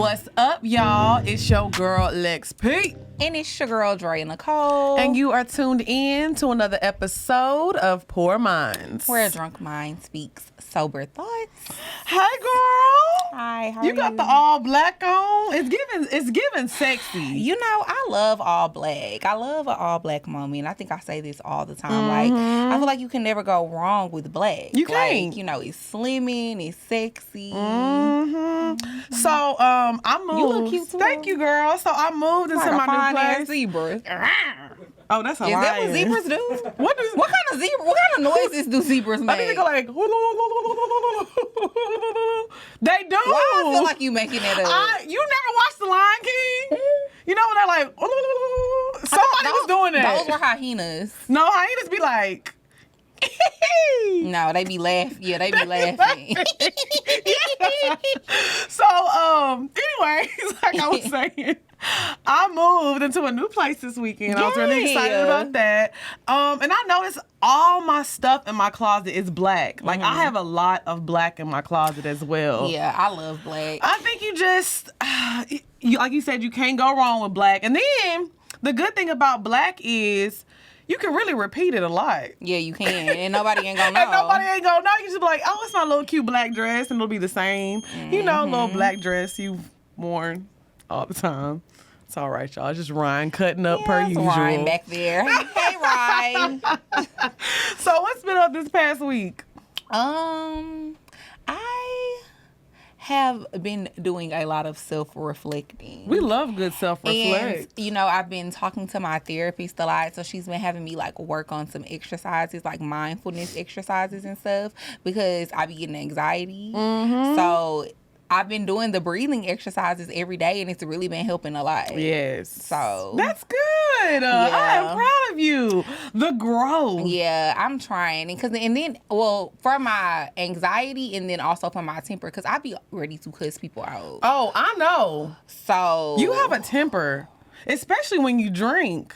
What's up, y'all? It's your girl, Lex P. And it's your girl, Dre Nicole. And you are tuned in to another episode of Poor Minds, where a drunk mind speaks sober thoughts. Hey, girl. Hi, how are you got the all black on. It's giving sexy. You know, I love all black. I love an all black moment. I think I say this all the time. Like, I feel like you can never go wrong with black. You can't. Like, you know, it's slimming, it's sexy. So, I moved. You look cute too. Thank you, girl. So I moved into Like my new place. Zebra. Oh, that's a Is lion. that what zebras do? What kind of noises do zebras make? I think they go like. They do. Why I feel like you making that up? You never watched The Lion King? You know when they're like. Somebody was doing that. Those were hyenas. No, hyenas be like. No, they be laughing. Yeah, they be laughing. So, anyways, like I was saying, I moved into a new place this weekend. I was really excited about that. And I noticed all my stuff in my closet is black. Like, I have a lot of black in my closet as well. Yeah, I love black. I think you just, like you said, you can't go wrong with black. And then, the good thing about black is, you can really repeat it a lot. Yeah, you can. And nobody ain't gonna know. And nobody ain't gonna know. You just be like, oh, it's my little cute black dress. And it'll be the same. You know, little black dress you've worn all the time. It's all right, y'all. Just Ryan cutting up per usual. Ryan back there. Hey, Ryan. So what's been up this past week? I have been doing a lot of self-reflecting. We love good self-reflect. And, you know, I've been talking to my therapist a lot, so she's been having me, like, work on some exercises, like mindfulness exercises and stuff, because I be getting anxiety. So I've been doing the breathing exercises every day, and it's really been helping a lot. Yes. So that's good. I am proud of you. The growth. Yeah, I'm trying. And then, for my anxiety and then also for my temper, because I be ready to cuss people out. Oh, I know. So. You have a temper, especially when you drink.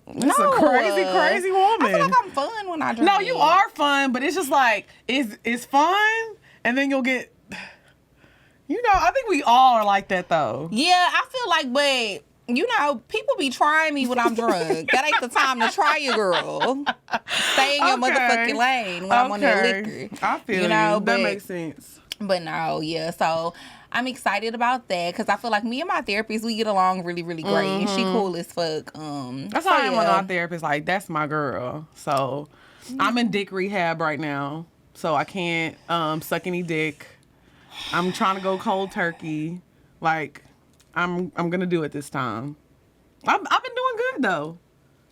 It's a crazy, crazy woman. I feel like I'm fun when I drink. No, you are fun, but it's just like, it's fun, and then you'll get... You know, I think we all are like that, though. Yeah, I feel like, but, you know, people be trying me when I'm drunk. That ain't the time to try you, girl. Stay in your motherfucking lane when I'm on that liquor. I feel you. That makes sense. But no, yeah, so I'm excited about that because I feel like me and my therapist, we get along really, really great. And she cool as fuck. That's why I am with our therapist. Like, that's my girl. So, I'm in dick rehab right now. So, I can't suck any dick. I'm trying to go cold turkey. Like, I'm gonna do it this time. I've been doing good though.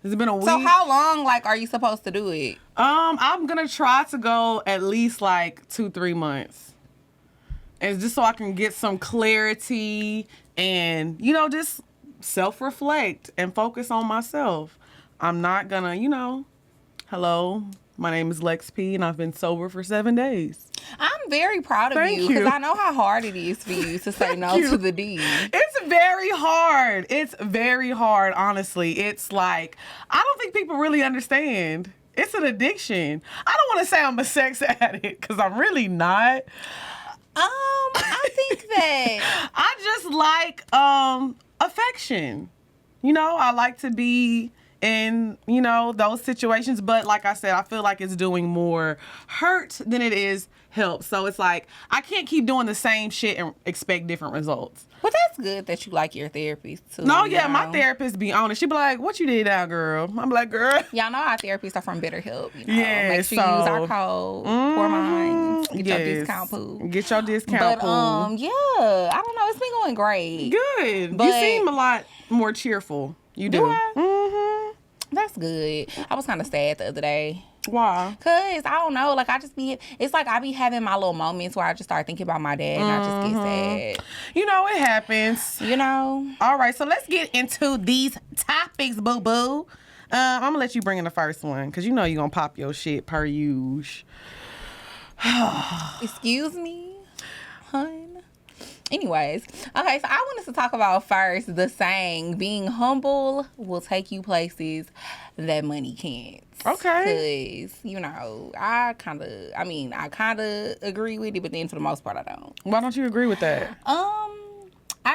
It's been a week. So how long, like, are you supposed to do it? I'm gonna try to go at least like 2-3 months. And just so I can get some clarity and, you know, just self-reflect and focus on myself. I'm not gonna, you know, hello, my name is Lex P and I've been sober for 7 days. I'm very proud of you because I know how hard it is for you to say no to the D. It's very hard. It's very hard, honestly. It's like, I don't think people really understand. It's an addiction. I don't want to say I'm a sex addict because I'm really not. I think that I just like affection. You know, I like to be in, you know, those situations. But like I said, I feel like it's doing more hurt than it is help. So it's like, I can't keep doing the same shit and expect different results. But that's good that you like your therapist too. No, yeah, my therapist be honest. She be like, what you did now, girl? I'm like, girl. Y'all know our therapists are from BetterHelp. You know? Yeah, make sure you use our code, Poor Minds. Get your discount pool. Get your discount pool. Yeah, I don't know. It's been going great. Good. But you seem a lot more cheerful. You do. That's good. I was kind of sad the other day. Why? Cause I don't know, like it's like I be having my little moments where I just start thinking about my dad and I just get sad. You know, it happens. You know? All right, so let's get into these topics, boo-boo. I'm gonna let you bring in the first one, cause you know you're gonna pop your shit per usual. Excuse me, hun. Anyways, okay, so I wanted to talk about first the saying, being humble will take you places that money can't. Okay. Because, you know, I kind of agree with it, but then for the most part, I don't. Why don't you agree with that?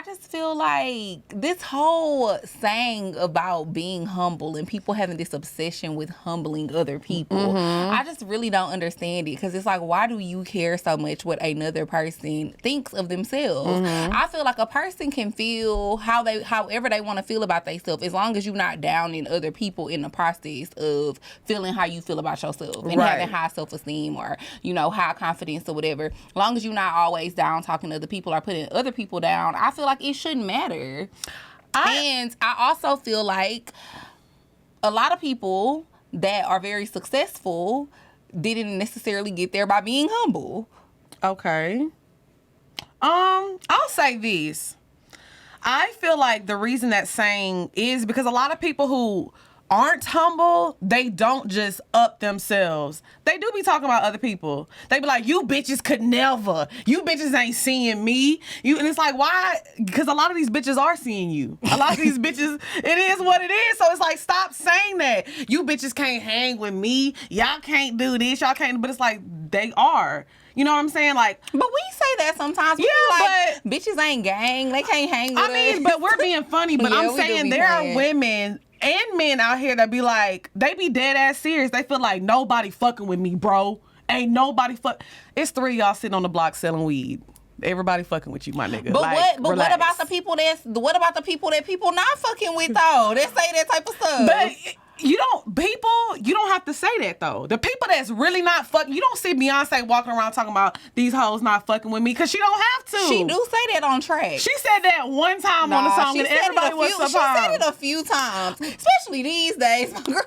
just feel like this whole saying about being humble and people having this obsession with humbling other people, I just really don't understand it, because it's like, why do you care so much what another person thinks of themselves? I feel like a person can feel however they want to feel about themselves, as long as you're not downing other people in the process of feeling how you feel about yourself and having high self-esteem or, you know, high confidence or whatever. As long as you're not always down talking to other people or putting other people down, I feel like it shouldn't matter. And I also feel like a lot of people that are very successful didn't necessarily get there by being humble. Okay. I'll say this. I feel like the reason that saying is because a lot of people who aren't humble, they don't just up themselves. They do be talking about other people. They be like, you bitches could never. You bitches ain't seeing me. And it's like, why? Because a lot of these bitches are seeing you. A lot of these bitches, it is what it is. So it's like, stop saying that. You bitches can't hang with me. Y'all can't do this. Y'all can't. But it's like, they are. You know what I'm saying? Like, but we say that sometimes. We like, bitches ain't gang. They can't hang with us. But we're being funny. But I'm saying there are women and men out here that be like, they be dead ass serious. They feel like nobody fucking with me, bro. Ain't nobody fuck. It's 3 of y'all sitting on the block selling weed. Everybody fucking with you, my nigga. But like, what about the people that people not fucking with though? That say that type of stuff. But you don't have to say that though. The people that's really not fucking, you don't see Beyonce walking around talking about these hoes not fucking with me, because she don't have to. She do say that on track. She said that one time on the song and everybody was surprised. She said it a few times, especially these days. My girl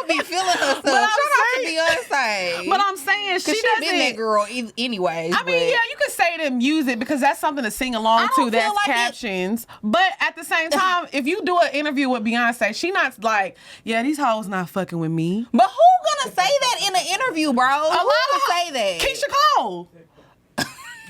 be feeling herself. Shout out to Beyonce. But I'm saying she doesn't. Been that girl anyways. I mean, yeah, you could say it in music because that's something to sing along to. That's like captions. But at the same time, if you do an interview with Beyonce, she not like, yeah, these hoes not fucking with me. But who gonna say that in an interview, bro? A lot of say that. Keisha Cole.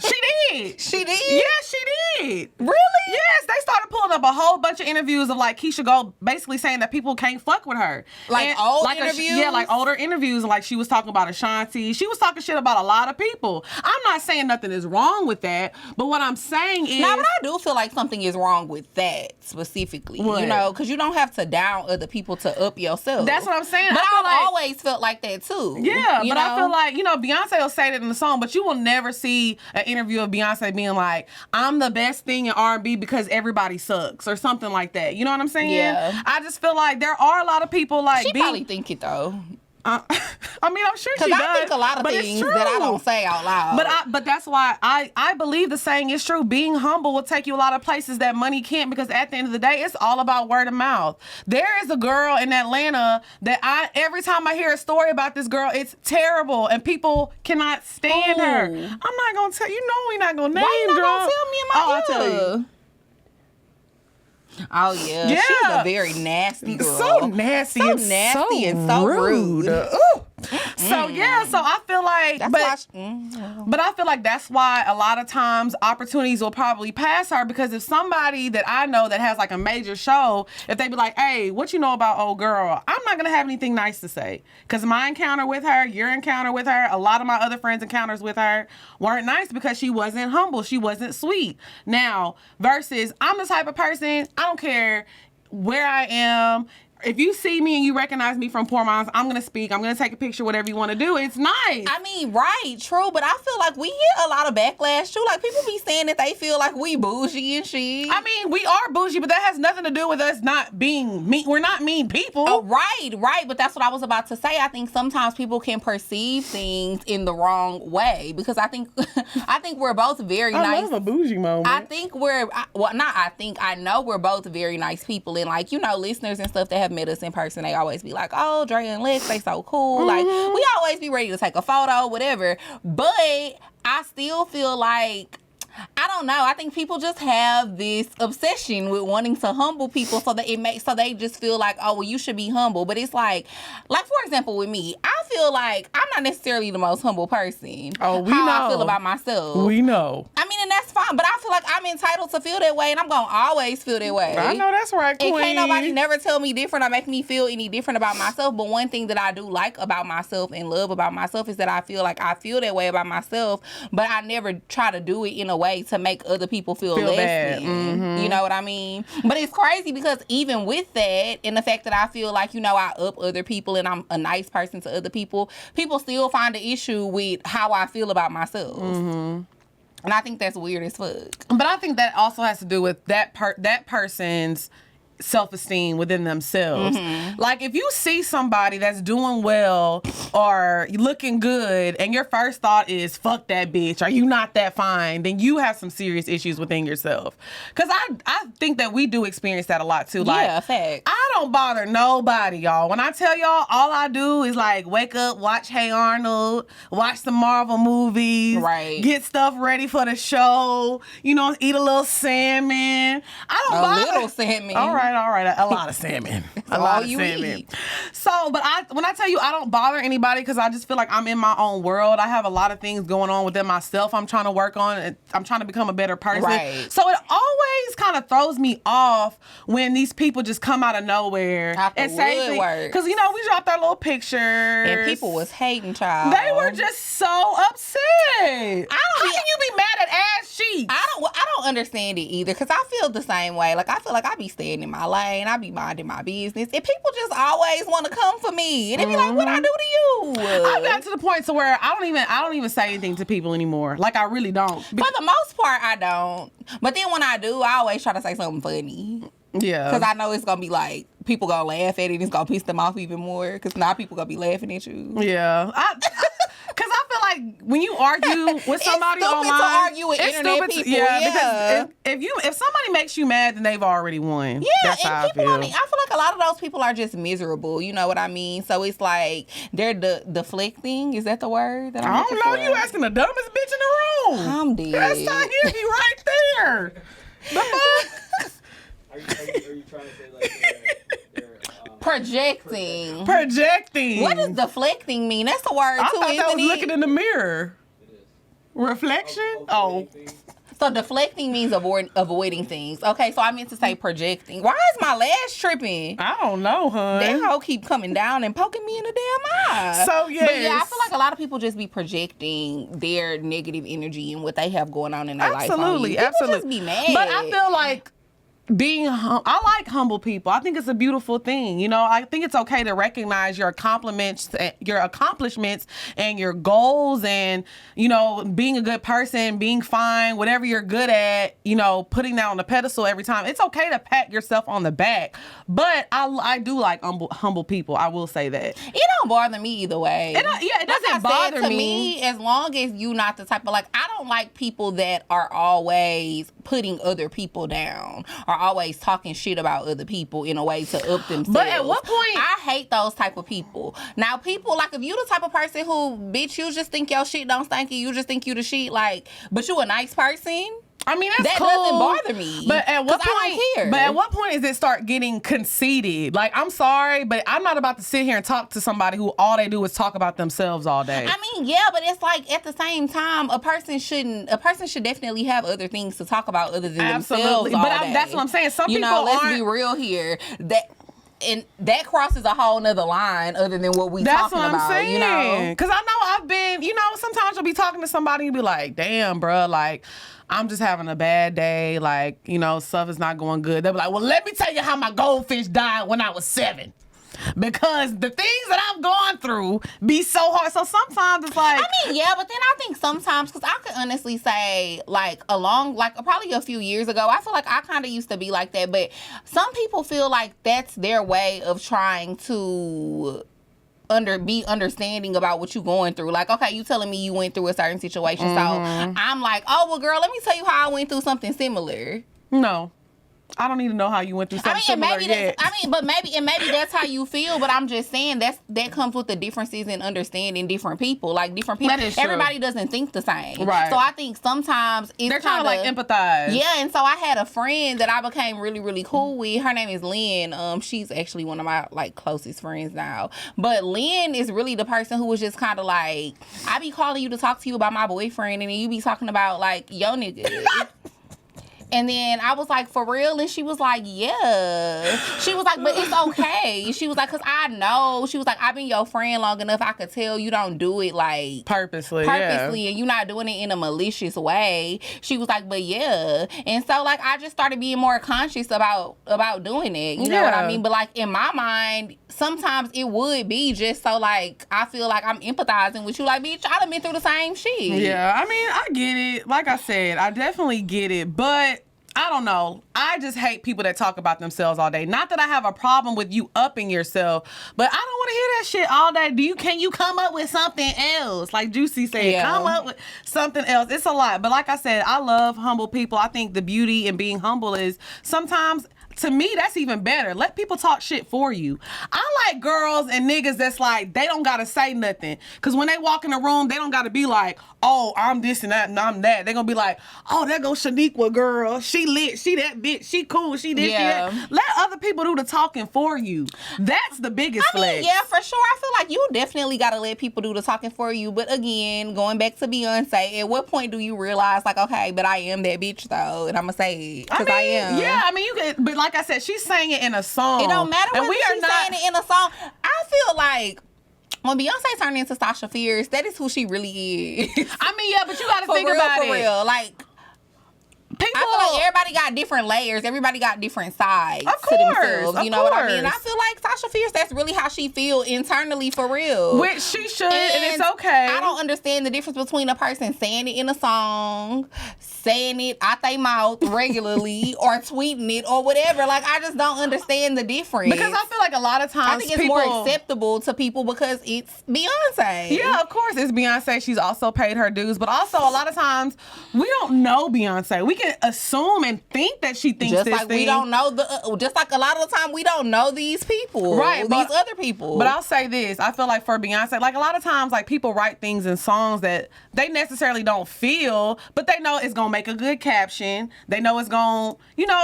She did. She did? Yes, she did. Really? Yes, they started pulling up a whole bunch of interviews of like Keisha Cole basically saying that people can't fuck with her. Like old interviews? Yeah, like older interviews. And like she was talking about Ashanti. She was talking shit about a lot of people. I'm not saying nothing is wrong with that, but what I'm saying is... No, but I do feel like something is wrong with that specifically. What? You know, because you don't have to down other people to up yourself. That's what I'm saying. But I've always felt like that too. Yeah, but I feel like, you know, Beyonce will say that in the song, but you will never see an interview of Beyonce being like, I'm the best thing in R&B because everybody sucks or something like that. You know what I'm saying? Yeah. I just feel like there are a lot of people like... She probably think it though. I mean, I'm sure she does. Because I think a lot of things that I don't say out loud. But that's why I believe the saying is true. Being humble will take you a lot of places that money can't, because at the end of the day, it's all about word of mouth. There is a girl in Atlanta that every time I hear a story about this girl, it's terrible and people cannot stand her. I'm not going to tell you. You know we're not going to name Why you drop. not going to tell me in my ear? I'll tell you. Oh yeah, she's a very nasty girl. So nasty, and so rude. So yeah, so I feel like, but I feel like that's why a lot of times opportunities will probably pass her, because if somebody that I know that has like a major show, if they be like, hey, what you know about old girl, I'm not gonna have anything nice to say, because my encounter with her, your encounter with her, a lot of my other friends' encounters with her weren't nice because she wasn't humble, she wasn't sweet. Now versus I'm the type of person, I don't care where I am. If you see me and you recognize me from Poor Moms, I'm going to speak. I'm going to take a picture, whatever you want to do. It's nice. I mean, right, true. But I feel like we get a lot of backlash, too. Like, people be saying that they feel like we bougie and shit. I mean, we are bougie, but that has nothing to do with us not being mean. We're not mean people. Oh, right. But that's what I was about to say. I think sometimes people can perceive things in the wrong way, because I think we're both very nice. I love a bougie moment. I know we're both very nice people. And, like, you know, listeners and stuff that have met us in person, they always be like, oh, Dre and Lex, they so cool. Mm-hmm. Like, we always be ready to take a photo, whatever. But I still feel like, I don't know, I think people just have this obsession with wanting to humble people, so that they just feel like, oh, well, you should be humble. But it's like for example, with me, I feel like I'm not necessarily the most humble person. Oh, we know. know. I feel about myself. We know. I mean, and that's fine, but I feel like I'm entitled to feel that way, and I'm gonna always feel that way. I know that's right, queen. And can't nobody never tell me different or make me feel any different about myself. But one thing that I do like about myself and love about myself is that I feel like I feel that way about myself, but I never try to do it in a way to make other people feel less bad. than. Mm-hmm. You know what I mean? But it's crazy because even with that, and the fact that I feel like, you know, I up other people and I'm a nice person to other people, people still find an issue with how I feel about myself. Mm-hmm. And I think that's weird as fuck. But I think that also has to do with that person's self-esteem within themselves. Mm-hmm. Like, if you see somebody that's doing well or looking good and your first thought is, fuck that bitch, are you not that fine, then you have some serious issues within yourself. Because I think that we do experience that a lot too. Like, Yeah, fact. I don't bother nobody, y'all. When I tell y'all, all I do is like wake up, watch Hey Arnold, watch the Marvel movies, right, get stuff ready for the show, you know, eat a little salmon. I don't bother. A little salmon. All right. A lot of salmon. A lot of salmon. Eat. So, but when I tell you I don't bother anybody because I just feel like I'm in my own world. I have a lot of things going on within myself I'm trying to work on. I'm trying to become a better person. Right. So it always kind of throws me off when these people just come out of nowhere and say things. Because, you know, we dropped our little pictures. And people was hating, child. They were just so upset. How can you be mad at ass cheeks? I don't understand it either because I feel the same way. Like, I feel like I be staying in my lane. I be minding my business. And people just always want to come for me. And they be like, what I do to you? I've got to the point to where I don't even say anything to people anymore. Like, I really don't. For the most part, I don't. But then when I do, I always try to say something funny. Yeah. Because I know it's going to be like, people going to laugh at it and it's going to piss them off even more. Because now people going to be laughing at you. Yeah. Because I feel like when you argue with somebody online, to argue with internet people. Yeah, because if somebody makes you mad, then they've already won. Yeah, that's and how people, I feel like a lot of those people are just miserable. You know what I mean? So it's like they're deflecting. Is that the word? That I don't know. You asking the dumbest bitch in the room. I'm dead. That's not here. He right there. The fuck? Are you trying to say like they're projecting? Projecting. What does deflecting mean? That's the word I too, thought isn't that was it? looking in the mirror. It is. Reflection? Oh. So deflecting means avoiding things. Okay, so I meant to say projecting. Why is my lash tripping? I don't know, hun. That hoe keep coming down and poking me in the damn eye. So, yes. But yeah, I feel like a lot of people just be projecting their negative energy and what they have going on in their life. Absolutely. People just be mad. But I feel like I like humble people. I think it's a beautiful thing. You know, I think it's okay to recognize your accomplishments and your goals and, you know, being a good person, being fine, whatever you're good at, you know, putting that on the pedestal every time. It's okay to pat yourself on the back. But I do like humble people. I will say that. It don't bother me either way. It doesn't bother to me. As long as you not the type of, like, I don't like people that are always putting other people down or always talking shit about other people in a way to up themselves. But at what point? I hate those type of people. Now, people, like, if you the type of person who, bitch, you just think your shit don't stink and you just think you the shit, like, but you a nice person. I mean, that's that cool. doesn't bother me. But at what point? I don't care. But at what point is it start getting conceited? Like, I'm sorry, but I'm not about to sit here and talk to somebody who all they do is talk about themselves all day. I mean, yeah, but it's like at the same time, a person should definitely have other things to talk about other than themselves. But that's what I'm saying. Some people let's be real here. And that crosses a whole nother line other than what we talking about. That's what I'm saying. You know? Because I know I've been, you know, sometimes you'll be talking to somebody and you be like, damn, bro, like, I'm just having a bad day. Like, you know, stuff is not going good. They'll be like, well, let me tell you how my goldfish died when I was 7. Because the things that I've gone through be so hard. So sometimes it's like... I mean, yeah, but then I think sometimes, because I could honestly say, like, probably a few years ago, I feel like I kind of used to be like that. But some people feel like that's their way of trying to... be understanding about what you're going through. Like, okay, you telling me you went through a certain situation, so I'm like, oh, well, girl, let me tell you how I went through something similar. No. I don't need to know how you went through something similar yet. Maybe that's how you feel, but I'm just saying that comes with the differences in understanding different people. Like, different people, that is true. Everybody doesn't think the same. Right. So I think sometimes they're trying to, like, empathize. Yeah, and so I had a friend that I became really, really cool with. Her name is Lynn. She's actually one of my, like, closest friends now. But Lynn is really the person who was just kind of like, I be calling you to talk to you about my boyfriend, and then you be talking about, like, yo nigga. And then I was like, for real? And she was like, yeah. She was like, but it's okay. She was like, because I know. She was like, I've been your friend long enough. I could tell you don't do it like Purposely, and you're not doing it in a malicious way. She was like, but yeah. And so like I just started being more conscious about doing it. You know what I mean? But like in my mind, sometimes it would be just so like I feel like I'm empathizing with you. Like, bitch, I done been through the same shit. Yeah, I mean, I get it. Like I said, I definitely get it. But I don't know. I just hate people that talk about themselves all day. Not that I have a problem with you upping yourself, but I don't want to hear that shit all day. Can you come up with something else? Like Juicy said, come up with something else. It's a lot. But like I said, I love humble people. I think the beauty in being humble is sometimes, to me, that's even better. Let people talk shit for you. I like girls and niggas that's like, they don't gotta say nothing. Because when they walk in the room, they don't gotta be like, oh, I'm this and that and I'm that. They're gonna be like, oh, there goes Shaniqua, girl. She lit. She that bitch. She cool. She this, she that. Let other people do the talking for you. That's the biggest flex. Yeah, for sure. I feel like you definitely gotta let people do the talking for you. But again, going back to Beyonce, at what point do you realize, like, okay, but I am that bitch though, and I'm gonna say it because I am. Yeah, I mean, you can, but like I said, she's saying it in a song. It don't matter whether she's saying it in a song. I feel like when Beyonce turned into Sasha Fierce, that is who she really is. I mean, yeah, but you gotta think about it. For real, like. People, I feel like everybody got different layers. Everybody got different sides to themselves. You know what I mean? And I feel like Sasha Fierce, that's really how she feel internally for real. Which she should, and it's okay. I don't understand the difference between a person saying it in a song, saying it out their mouth regularly, or tweeting it or whatever. Like, I just don't understand the difference. Because I feel like a lot of times I think it's more acceptable to people because it's Beyonce. Yeah, of course it's Beyonce. She's also paid her dues. But also a lot of times we don't know Beyonce. We can assume and think that she thinks just this like thing. We don't know just like a lot of the time we don't know these people, right? These other people. But I'll say this: I feel like for Beyonce, like a lot of times, like people write things in songs that they necessarily don't feel, but they know it's gonna make a good caption. They know it's gonna,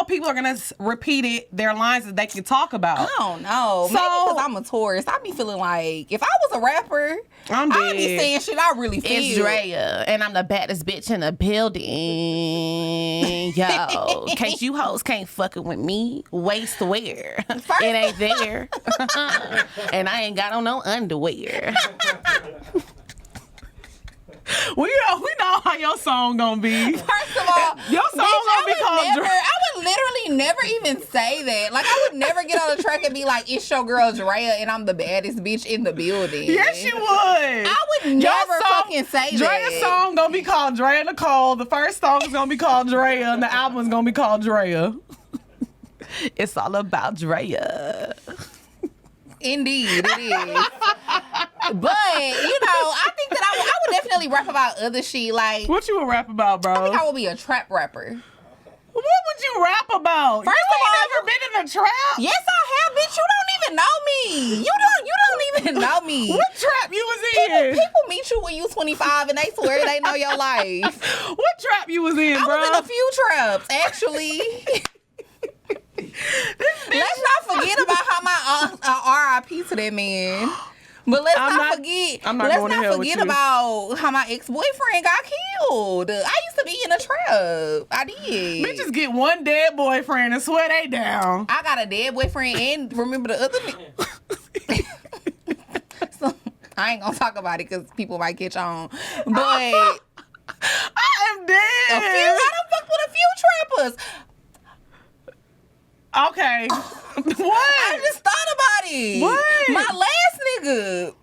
people are gonna repeat it, their lines that they can talk about. I don't know. So, maybe because I'm a tourist, I be feeling like if I was a rapper, I'd be saying shit I really feel. It's Drea, and I'm the baddest bitch in the building. Yo, in case you hoes can't fucking with me, waist wear. It ain't there. And I ain't got on no underwear. We know how your song gonna be. First of all, your song gonna be called Drea. I would literally never even say that. Like, I would never get on the track and be like, it's your girl Drea and I'm the baddest bitch in the building. Yes, you would. I would never fucking say that. Drea's song gonna be called Drea Nicole. The first song is gonna be called Drea, and the album is gonna be called Drea. It's all about Drea. Indeed, it is. But, I think that I would definitely rap about other shit. Like, what you would rap about, bro? I think I would be a trap rapper. What would you rap about? First of all, never been in a trap? Yes, I have, bitch. You don't even know me. You don't even know me. What trap you was in? People meet you when you 25 and they swear they know your life. What trap you was in, bro? I was in a few traps, actually. Let's not forget about how my RIP to that man. But let's not forget about how my ex-boyfriend got killed. I used to be in a trap. I did. Bitches get one dead boyfriend and swear they down. I got a dead boyfriend and remember the other So I ain't gonna talk about it because people might catch on. But I am dead. I done fucked with a few trappers. Okay. What? I just thought about it. What? My last nigga,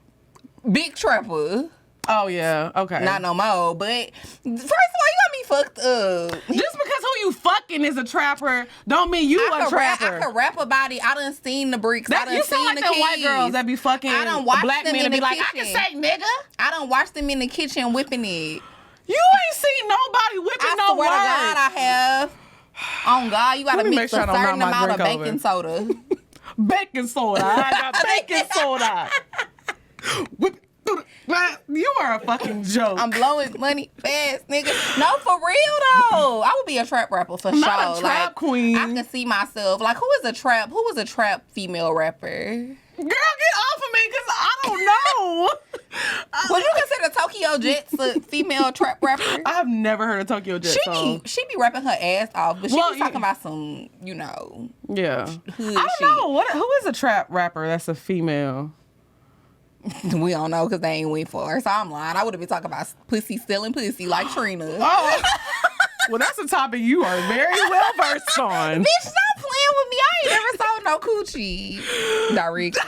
big trapper. Oh, yeah. Okay. Not no more. But first of all, you got me fucked up. Just because who you fucking is a trapper don't mean you a trapper. I could rap about it. I done seen the bricks. I done you seen sound like the the white girls that be fucking black men and be like, I can say nigga. I done watched them in the kitchen whipping it. You ain't seen nobody whipping no word. I swear to God I have. On God, you gotta mix a certain amount of baking soda. Baking soda. I got baking soda. You are a fucking joke. I'm blowing money fast, nigga. No, for real though. I would be a trap rapper for sure. Not a trap queen. I can see myself. Like, who was a trap female rapper? Girl, get off of me, because I don't know. Would you consider Tokyo Jet's a female trap rapper? I have never heard a Tokyo Jet song. She be rapping her ass off, but she Well, be talking about some, you know, Yeah. hood I shit. don't know. Who is a trap rapper that's a female? We don't know because they ain't went for her. So I'm lying. I would have been talking about pussy stealing pussy like Trina. Oh. Well, that's a topic you are very well versed on. Bitch, stop playing with me. I ain't never saw no coochie directly.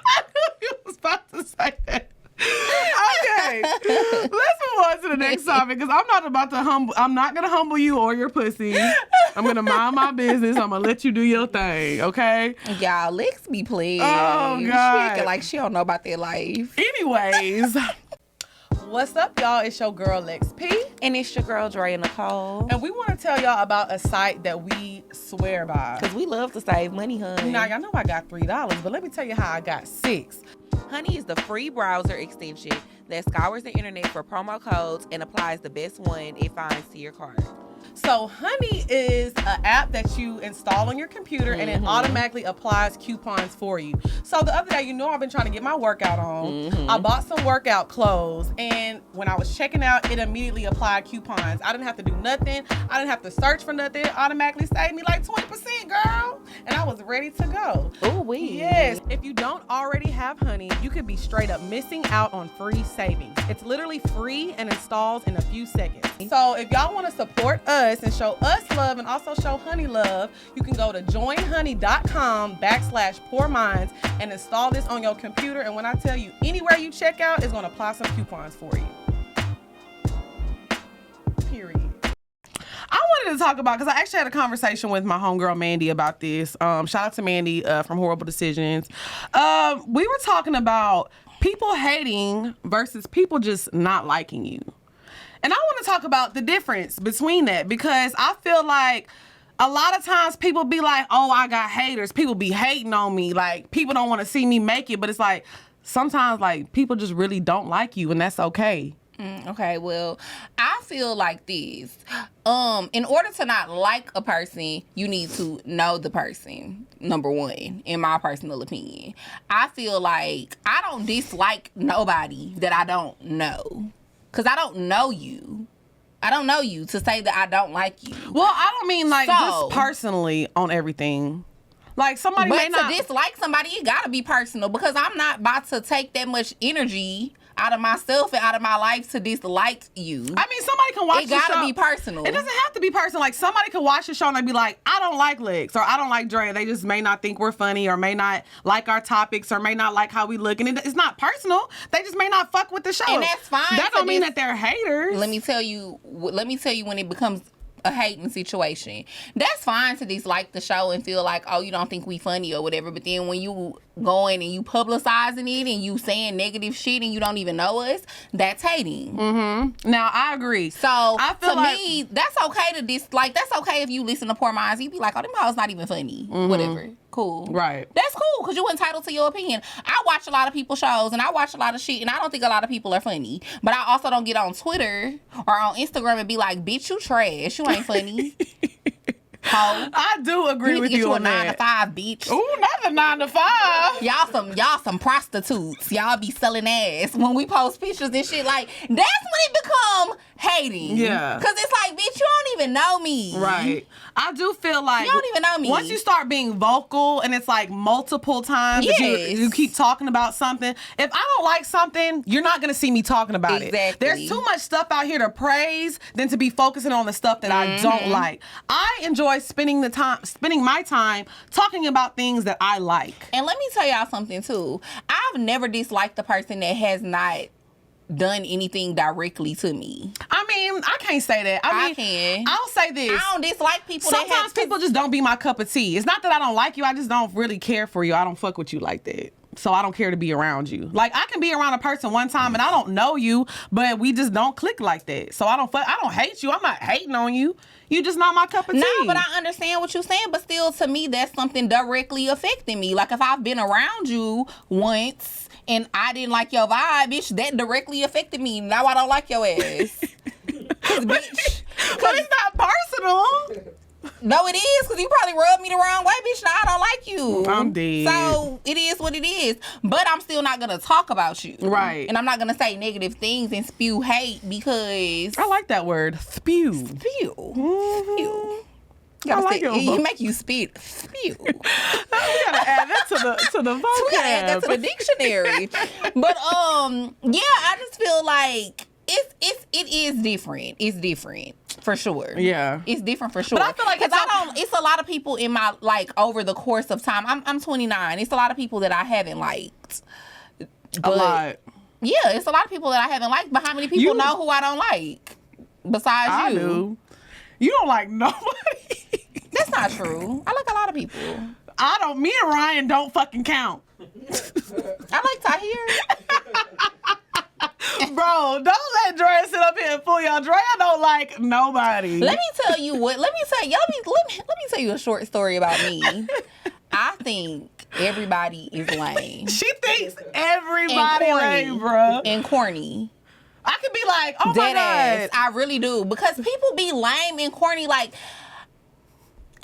I knew you was about to say that. Okay, let's move on to the next topic because I'm not gonna humble you or your pussy. I'm gonna mind my business. I'm gonna let you do your thing. Okay. Y'all, Lex be playing. Oh, She God. acting like she don't know about their life. Anyways, what's up, y'all? It's your girl Lex P, And it's your girl Dre Nicole. and we want to tell y'all about a site that we swear by. Because we love to save money, honey. Now, y'all know I got $3, but let me tell you how I got 6. Honey is the free browser extension that scours the internet for promo codes and applies the best one it finds to your card. So Honey is an app that you install on your computer and it automatically applies coupons for you. So the other day, I've been trying to get my workout on. I bought some workout clothes, and when I was checking out, it immediately applied coupons. I didn't have to do nothing. I didn't have to search for nothing. It automatically saved me like 20%, girl. And I was ready to go. Oh, wee. Yes. If you don't already have Honey, you could be straight up missing out on free savings. It's literally free and installs in a few seconds. So if y'all want to support us and show us love and also show Honey love, you can go to joinhoney.com/poorminds and install this on your computer. And when I tell you, anywhere you check out, it's going to apply some coupons for you. Period. I wanted to talk about, because I actually had a conversation with my homegirl Mandy about this. Shout out to Mandy from Horrible Decisions. We were talking about people hating versus people just not liking you. And I want to talk about the difference between that, because I feel like a lot of times people be like, oh, I got haters. People be hating on me. Like, people don't want to see me make it. But it's like, sometimes, like, people just really don't like you, and that's okay. Okay, well, I feel like this. In order to not like a person, you need to know the person, number one, in my personal opinion. I feel like I don't dislike nobody that I don't know. Because I don't know you. I don't know you to say that I don't like you. Well, I don't mean, like, just personally on everything. Like, somebody may not... But to dislike somebody, it gotta be personal, because I'm not about to take that much energy out of myself and out of my life to dislike you. I mean, somebody can watch the show. It gotta be personal. It doesn't have to be personal. Like, somebody can watch the show and they be like, I don't like Lex, or I don't like Dre. They just may not think we're funny, or may not like our topics, or may not like how we look. And it's not personal. They just may not fuck with the show. And that's fine. That don't mean that they're haters. Let me tell you when it becomes a hating situation. That's fine to dislike the show and feel like, oh, you don't think we funny or whatever. But then when you going and you publicizing it and you saying negative shit and you don't even know us, that's hating. Now, I agree. So I feel to like, me, that's okay to dislike. That's okay if you listen to Poor Minds. You be like, oh, them hoes not even funny. Whatever. Cool. Right. That's cool, because you're entitled to your opinion. I watch a lot of people's shows and I watch a lot of shit, and I don't think a lot of people are funny. But I also don't get on Twitter or on Instagram and be like, bitch, you trash. You ain't funny. Ho. I do agree with you on that. You need to get you a 9 to 5, bitch. Ooh, not a 9 to 5. Y'all some prostitutes. Y'all be selling ass when we post pictures and shit. Like, that's when it become hating. Yeah. Because it's like, bitch, you don't even know me. Right. I do feel like You don't even know me. once you start being vocal and it's like multiple times that Yes. you keep talking about something, if I don't like something, you're not going to see me talking about it. Exactly. There's too much stuff out here to praise than to be focusing on the stuff that I don't like. I enjoy spending my time talking about things that I like. And let me tell y'all something too. I've never disliked the person that has not done anything directly to me. I mean, I can't say that. I mean, can. I'll say this. I don't dislike people Sometimes people just don't be my cup of tea. It's not that I don't like you. I just don't really care for you. I don't fuck with you like that. So I don't care to be around you. Like, I can be around a person one time and I don't know you, but we just don't click like that. So I don't hate you. I'm not hating on you. You just not my cup of tea. No, but I understand what you're saying. But still, to me, that's something directly affecting me. Like, if I've been around you once and I didn't like your vibe, bitch, that directly affected me. Now I don't like your ass. Cause, bitch. But it's not personal. No, it is, because you probably rubbed me the wrong way, bitch. Now I don't like you. I'm dead. So it is what it is. But I'm still not gonna talk about you. Right. And I'm not gonna say negative things and spew hate because I like that word. Spew. spew. Mhm. Spew. I like it. You make you spit. Spew. We gotta add that to the vocab. We gotta add that to the dictionary. But yeah, I just feel like it is different. It's different for sure. Yeah, it's different for sure. But I feel like it's a lot of people in my like over the course of time. I'm 29. It's a lot of people that I haven't liked. A lot. Yeah, it's a lot of people that I haven't liked. But how many people know who I don't like besides I you? do. You don't like nobody. That's not true. I like a lot of people. I don't. Me and Ryan don't fucking count. I like Tahir. Bro, don't let Drea sit up here and fool y'all. Drea don't like nobody. Let me tell you a short story about me. I think everybody is lame. She thinks everybody lame, bro. And corny. I could be like, oh Dead my ass. God. I really do. Because people be lame and corny, like,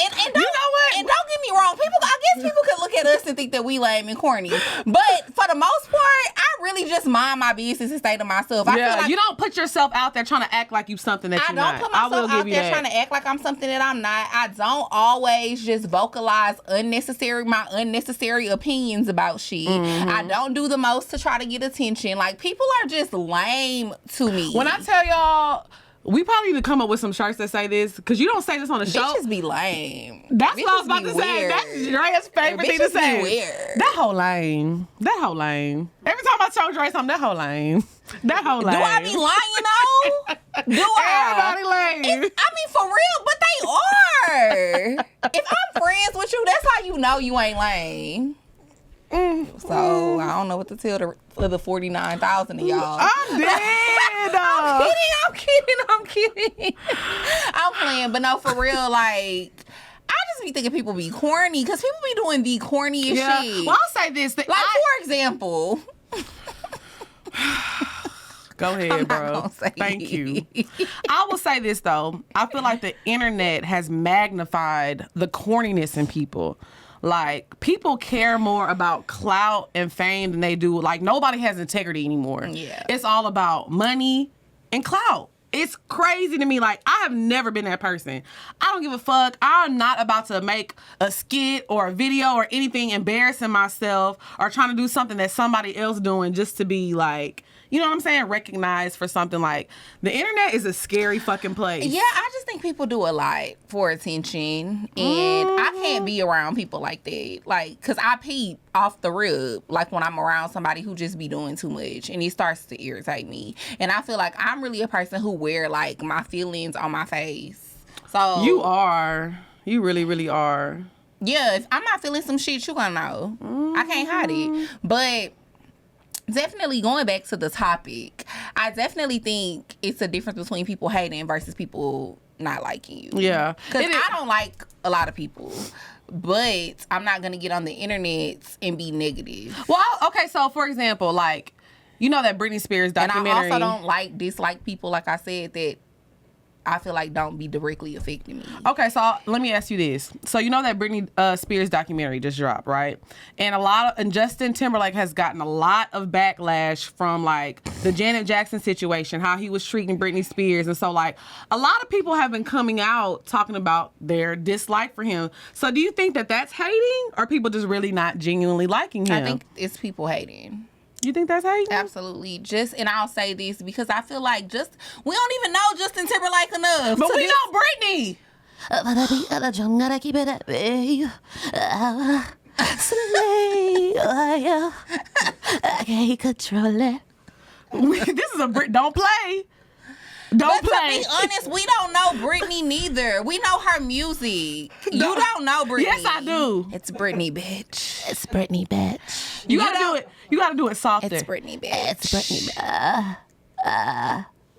and don't, you know what? And don't get me wrong, I guess people could look at us and think that we lame and corny. But for the most part, I really just mind my business and stay to myself. I feel like you don't put yourself out there trying to act like you something that you're not. I don't put myself out there trying to act like I'm something that I'm not. I don't always just vocalize my unnecessary opinions about shit. Mm-hmm. I don't do the most to try to get attention. Like, people are just lame to me. When I tell y'all, we probably need to come up with some shirts that say this, because you don't say this on the show. Bitches be lame. That's Bitches what I was about to say. weird. That's Dre's favorite thing to Bitches be say. weird. That whole lame. Every time I show Dre something, that whole lame. That whole lame. Do I be lying though? Do I? Everybody lame. I mean, for real, but they are. If I'm friends with you, that's how you know you ain't lame. So I don't know what to tell the 49,000 of y'all. I'm dead. I'm kidding. I'm playing, but no, for real, like, I just be thinking people be corny, because people be doing the corniest shit. Well, I'll say this. Like, for example. Go ahead, bro. Thank you. I will say this, though. I feel like the internet has magnified the corniness in people. Like, people care more about clout and fame than they do. Like, nobody has integrity anymore. Yeah. It's all about money and clout. It's crazy to me. Like, I have never been that person. I don't give a fuck. I'm not about to make a skit or a video or anything embarrassing myself or trying to do something that somebody else doing just to be like, you know what I'm saying, recognized for something. Like, the internet is a scary fucking place. Yeah, I just think people do a lot for attention, and I can't be around people like that. Like, because I peep off the rip, like, when I'm around somebody who just be doing too much, and it starts to irritate me. And I feel like I'm really a person who wear, like, my feelings on my face. So You are. You really, really are. Yeah, if I'm not feeling some shit, you gonna know. I can't hide it. But definitely going back to the topic, I definitely think it's a difference between people hating versus people not liking you. Yeah. Because I don't like a lot of people, but I'm not going to get on the internet and be negative. Well, okay, so for example, like, you know that Britney Spears documentary. And I also don't dislike people, like I said, that I feel like don't be directly affecting me. Okay, so let me ask you this. So you know that Britney Spears documentary just dropped, right? And Justin Timberlake has gotten a lot of backlash from, like, the Janet Jackson situation, how he was treating Britney Spears. And so, like, a lot of people have been coming out talking about their dislike for him. So do you think that that's hating, or people just really not genuinely liking him? I think it's people hating. You think that's hating? Absolutely. And I'll say this because I feel like we don't even know Justin Timberlake enough. But we know Britney. Gotta keep it up, babe. I can't control it. This is don't play. Don't play. To be honest, we don't know Britney neither. We know her music. You don't know Britney. Yes, I do. It's Britney, bitch. It's Britney, bitch. You gotta do it. You gotta do it softer. It's Britney, bitch. It's Britney.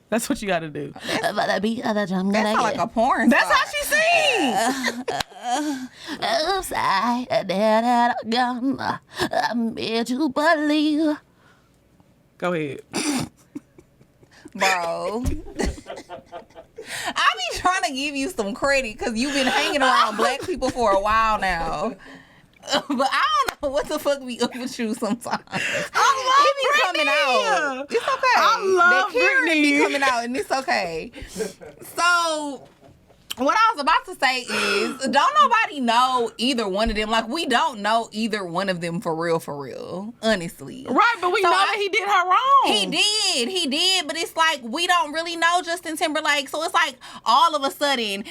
That's what you gotta do. That sounds like a porn That's star. how she sings. Oops, I had a gun. I made you believe. Go ahead. Bro. I be trying to give you some credit because you've been hanging around black people for a while now. But I don't know what the fuck be up with you sometimes. I It be coming out. It's okay. I love that Karen be Britney. coming out, and it's okay. So, what I was about to say is, don't nobody know either one of them. Like, we don't know either one of them for real, honestly. Right, but we know that he did her wrong. He did, but it's like, we don't really know Justin Timberlake. So it's like, all of a sudden,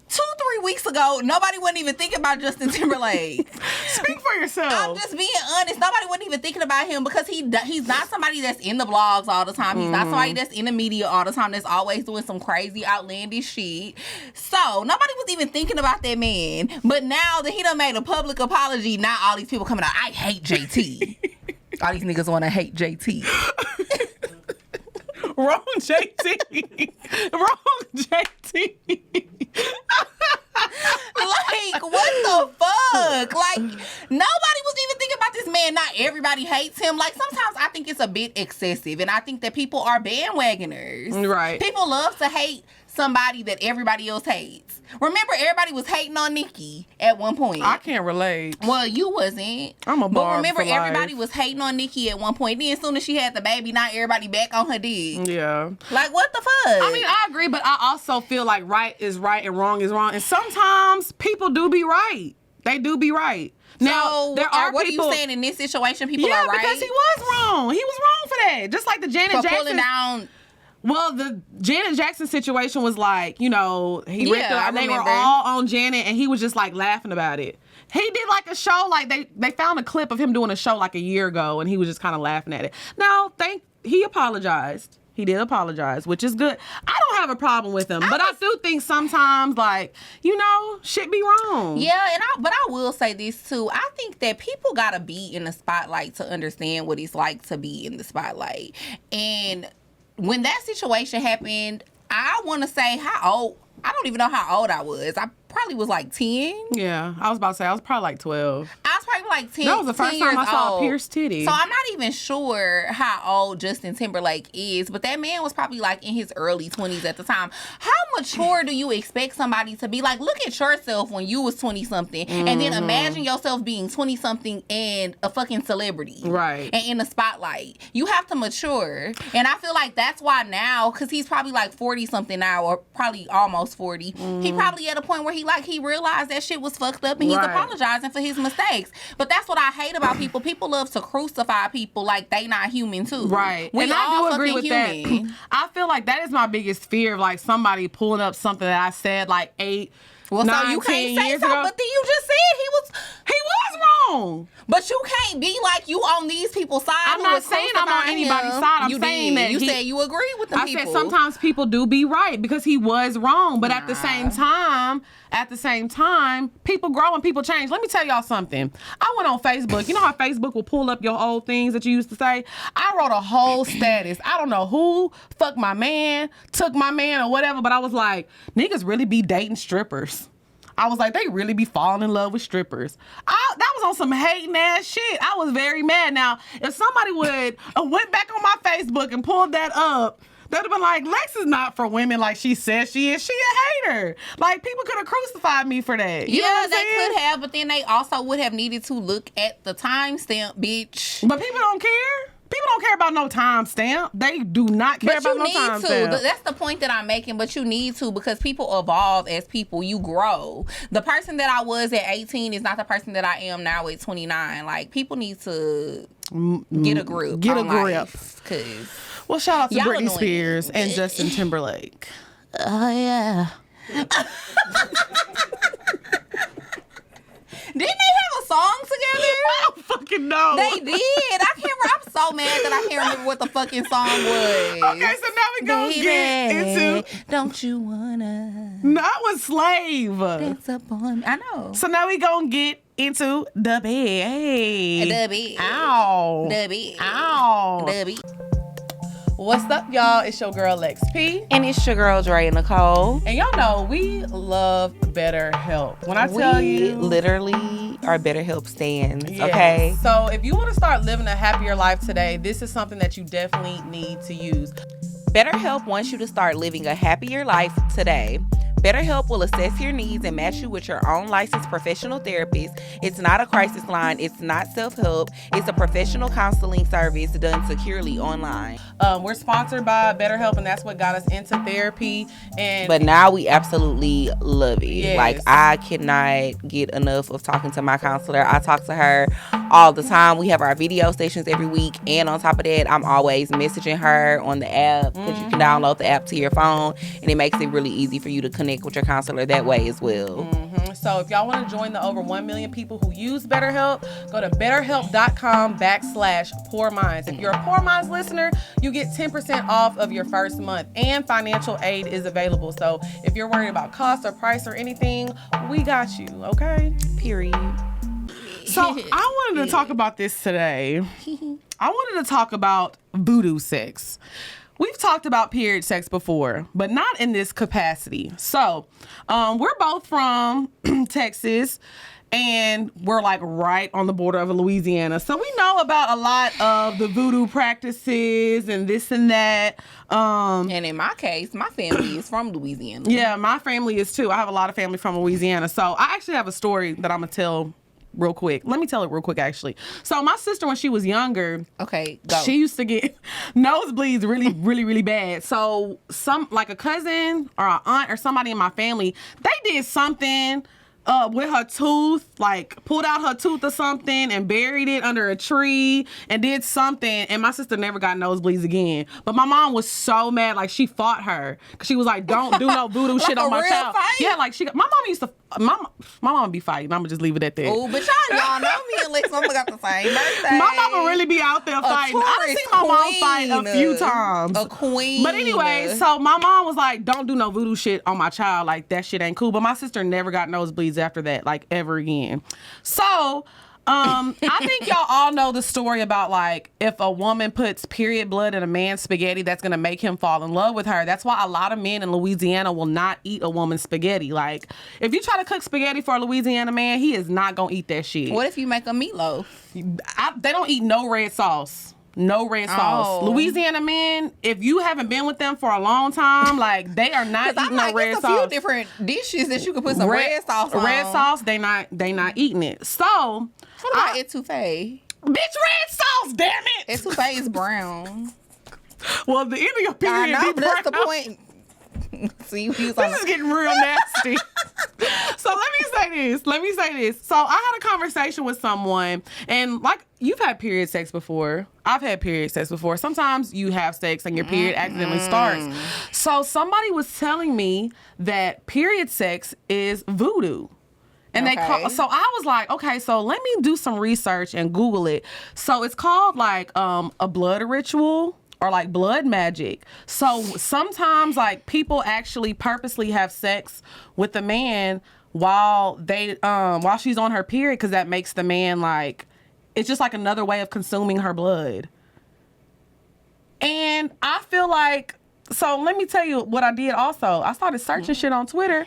2-3 weeks ago, nobody wasn't even thinking about Justin Timberlake. Speak for yourself. I'm just being honest. Nobody wasn't even thinking about him because he's not somebody that's in the blogs all the time. He's not somebody that's in the media all the time that's always doing some crazy, outlandish shit. So, nobody was even thinking about that man. But now that he done made a public apology, now all these people coming out, I hate JT. All these niggas want to hate JT. Wrong JT. Wrong JT. Like, what the fuck? Like, nobody was even thinking about this man. Not everybody hates him. Like, sometimes I think it's a bit excessive, and I think that people are bandwagoners. Right. People love to hate somebody that everybody else hates. Remember, everybody was hating on Nicki at one point. I can't relate. Well, you wasn't. I'm a But Barb remember, for life. everybody was hating on Nicki at one point. Then as soon as she had the baby, now everybody back on her dick. Yeah. Like, what the fuck? I mean, I agree, but I also feel like right is right and wrong is wrong. And sometimes people do be right. They do be right. Now, so, there are what people, are you saying in this situation? People yeah, are right because he was wrong. He was wrong for that. Just like the Janet for Jackson. pulling down. Well, the Janet Jackson situation was like, you know, they were remember. all on Janet, and he was just like laughing about it. He did like a show, like they found a clip of him doing a show like a year ago, and he was just kind of laughing at it. Now, he apologized. He did apologize, which is good. I don't have a problem with him, but I do think sometimes, like, you know, shit be wrong. Yeah, but I will say this too. I think that people gotta be in the spotlight to understand what it's like to be in the spotlight. And when that situation happened, I want to say how old. I don't even know how old I was. I probably was like 10. Yeah, I was about to say, I was probably like 12. I was probably like 10. That was the first time I saw a pierced titty. So I'm not even sure how old Justin Timberlake is, but that man was probably like in his early 20s at the time. How mature do you expect somebody to be? Like, look at yourself when you was 20-something, and then imagine yourself being 20-something and a fucking celebrity. Right. And in the spotlight. You have to mature. And I feel like that's why now, because he's probably like 40-something now, or probably almost 40, he probably at a point where he realized that shit was fucked up, and he's apologizing for his mistakes. But that's what I hate about people. People love to crucify people like they not human too. Right. We and all I do agree with human. that. I feel like that is my biggest fear of like somebody pulling up something that I said like 8, Well, 9, so you 10 can't say years so, ago. but then you just said he was wrong. But you can't be like you on these people's side. I'm who not was saying I'm on crucifying anybody's him. side. I'm you saying did. that You he- said you agree with the I people. said sometimes people do be right because he was wrong, but at the same time, people grow and people change. Let me tell y'all something. I went on Facebook. You know how Facebook will pull up your old things that you used to say? I wrote a whole status. I don't know who fucked my man, took my man, or whatever, but I was like, niggas really be dating strippers. I was like, they really be falling in love with strippers. That was on some hating ass shit. I was very mad. Now, if somebody would went back on my Facebook and pulled that up, they'd have been like, Lex is not for women like she says she is. She a hater. Like, people could have crucified me for that. You know what I'm they saying? could have, but then they also would have needed to look at the timestamp, bitch. But people don't care. People don't care about no timestamp. They do not care But about no you need to. timestamp. That's the point that I'm making. But you need to, because people evolve as people. You grow. The person that I was at 18 is not the person that I am now at 29. Like, people need to get a grip. Get a grip. Because Well, shout out to Y'all Britney annoying. Spears and Justin Timberlake. Oh, yeah. didn't they have a song together? I don't fucking know. They did. I can't remember. I'm so mad that I can't remember what the fucking song was. Okay, so now we gonna get into. Don't you wanna That was Slave. dance upon me? I know. So now we gonna get into the bed. The bed. Ow. The bed. Ow. The bed. What's up, y'all? It's your girl Lex P. And it's your girl Dre Nicole. And y'all know we love BetterHelp. When I tell you, literally are BetterHelp stands. yes. Okay. So if you want to start living a happier life today, this is something that you definitely need to use. BetterHelp wants you to start living a happier life today. BetterHelp will assess your needs and match you with your own licensed professional therapist. It's not a crisis line. It's not self-help. It's a professional counseling service done securely online. We're sponsored by BetterHelp, and that's what got us into therapy. But now we absolutely love it. Yes. Like, I cannot get enough of talking to my counselor. I talk to her all the time. We have our video sessions every week, and on top of that, I'm always messaging her on the app, because you can download the app to your phone, and it makes it really easy for you to connect with your counselor that way as well. So if y'all want to join the over 1 million people who use BetterHelp, go to betterhelp.com/Poor Minds. If you're a Poor Minds listener, you get 10% off of your first month, and financial aid is available. So if you're worried about cost or price or anything, we got you, okay? Period. So I wanted to talk about this today. I wanted to talk about voodoo sex. We've talked about period sex before, but not in this capacity. So, we're both from Texas, and we're like right on the border of Louisiana. So we know about a lot of the voodoo practices and this and that. And in my case, my family is from Louisiana. Yeah, my family is too. I have a lot of family from Louisiana. So I actually have a story that I'm going to tell real quick. Let me tell it real quick, actually. So my sister, when she was younger, okay, go. She used to get nosebleeds really bad. So like a cousin or an aunt or somebody in my family, they did something with her tooth, like pulled out her tooth or something and buried it under a tree and did something, and my sister never got nosebleeds again. But my mom was so mad, like she fought her, because she was like, don't do no voodoo like shit on my real child. Fight? Yeah, like my mom used to, my mom be fighting. I'm gonna just leave it at that. Oh, but y'all know me and Lex Mama got the same birthday. My mama really be out there fighting. I done seen my mom fight a few times. A queen. But anyway, so my mom was like, don't do no voodoo shit on my child. Like, that shit ain't cool. But my sister never got nosebleeds after that, like, ever again. So, I think y'all all know the story about, like, if a woman puts period blood in a man's spaghetti, that's going to make him fall in love with her. That's why a lot of men in Louisiana will not eat a woman's spaghetti. Like, if you try to cook spaghetti for a Louisiana man, he is not going to eat that shit. What if you make a meatloaf? They don't eat no red sauce. No red sauce. Louisiana men, if you haven't been with them for a long time, like, they are not eating no red sauce. There's a few different dishes that you can put some red sauce on. Red sauce, they not eating it. So, what about etouffee? Bitch, red sauce, damn it! Etouffee is brown. Well, the end of your period I know, be but that's the brown. point. See, this is getting real nasty. So let me say this. So I had a conversation with someone, and like, you've had period sex before. I've had period sex before. Sometimes you have sex and your period accidentally starts. So somebody was telling me that period sex is voodoo. And so I was like, okay, so let me do some research and Google it. So it's called like a blood ritual, or like blood magic. So sometimes, like, people actually purposely have sex with the man while she's on her period, because that makes the man, like, it's just like another way of consuming her blood. And I feel like, so let me tell you what I did also. I started searching shit on Twitter.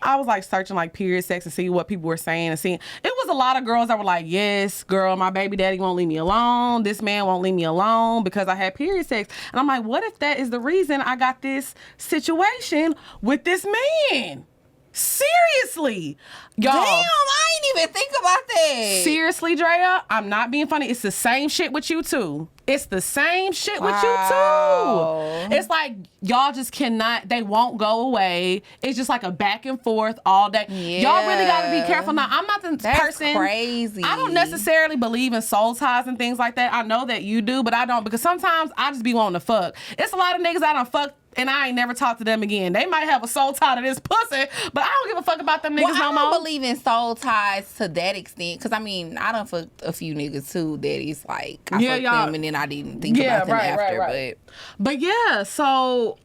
I was like searching like period sex and see what people were saying and seeing. It was a lot of girls that were like, yes, girl, my baby daddy won't leave me alone. This man won't leave me alone because I had period sex. And I'm like, what if that is the reason I got this situation with this man? Seriously. Y'all. Damn, I ain't even think about that. Seriously, Drea, I'm not being funny. It's the same shit with you too. It's the same shit with you too. It's like, y'all just cannot, they won't go away. It's just like a back and forth all day. Yeah. Y'all really got to be careful. Now, I'm not the person. Crazy. I don't necessarily believe in soul ties and things like that. I know that you do, but I don't, because sometimes I just be wanting to fuck. It's a lot of niggas I done fucked and I ain't never talked to them again. They might have a soul tie to this pussy, but I don't give a fuck about them niggas no more. I don't believe in soul ties to that extent, because I mean, I done fucked a few niggas too that is like, I fucked them and then I didn't think about them after. But yeah, so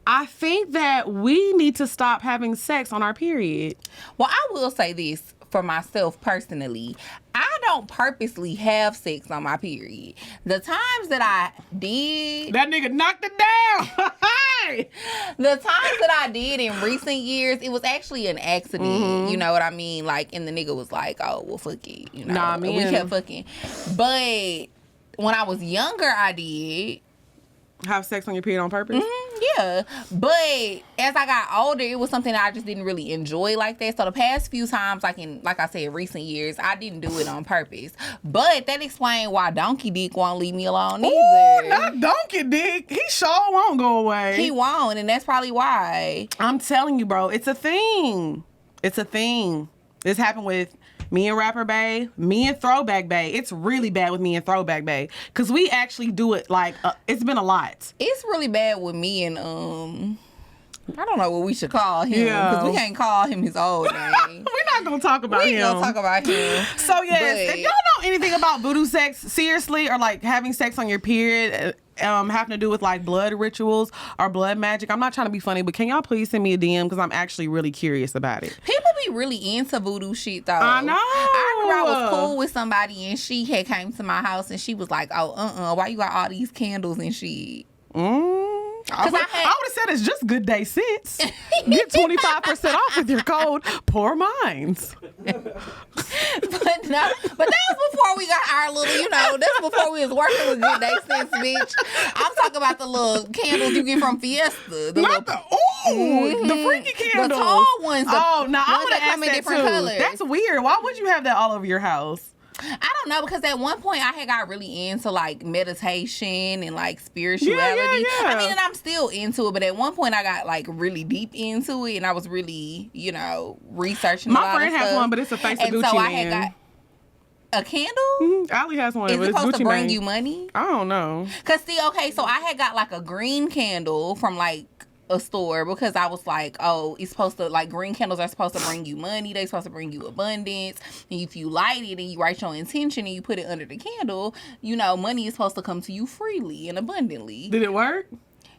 I think that we need to stop having sex on our period. Well, I will say this for myself personally. I don't purposely have sex on my period. The times that I did... That nigga knocked it down. The times that I did in recent years, it was actually an accident. Mm-hmm. You know what I mean? Like, and the nigga was like, oh, well, fuck it. You know, we kept fucking. But when I was younger, I did. Have sex on your period on purpose? Yeah, but as I got older, it was something that I just didn't really enjoy like that. So the past few times, like I said, recent years, I didn't do it on purpose. But that explains why Donkey Dick won't leave me alone either. Ooh, not Donkey Dick. He sure won't go away. He won't, and that's probably why. I'm telling you, bro, it's a thing. It's a thing. This happened with me and Rapper Bay, me and Throwback Bay. It's really bad with me and Throwback Bay because we actually do it like it's been a lot. It's really bad with me and I don't know what we should call him because we can't call him his old name. We're not gonna talk about him. We gonna talk about him. So yes, if y'all know anything about voodoo sex, seriously, or like having sex on your period, having to do with like blood rituals or blood magic, I'm not trying to be funny, but can y'all please send me a DM because I'm actually really curious about it. People be really into voodoo shit though. I know. I remember I was cool with somebody and she had came to my house and she was like, "Oh, why you got all these candles and shit?" I would have said it's just Good Day Sense. Get 25% off with your code Poor Minds. But that was before we got our little, that's before we was working with Good Day Sense, bitch. I'm talking about the little candles you get from Fiesta. The freaky candles. The tall ones. I would have come in asked different that too. colors. That's weird. Why would you have that all over your house? I don't know, because at one point I had got really into like meditation and like spirituality. Yeah. I mean, and I'm still into it, but at one point I got like really deep into it and I was really, researching My a lot friend of has stuff. one, but it's a face of and Gucci so man. I had got a candle? Allie has one. Is but it it's supposed Gucci to bring man. you money? I don't know. Cause see, okay, so I had got like a green candle from like a store because I was like, oh, it's supposed to, like, green candles are supposed to bring you money. They're supposed to bring you abundance. And if you light it and you write your intention and you put it under the candle, money is supposed to come to you freely and abundantly. Did it work?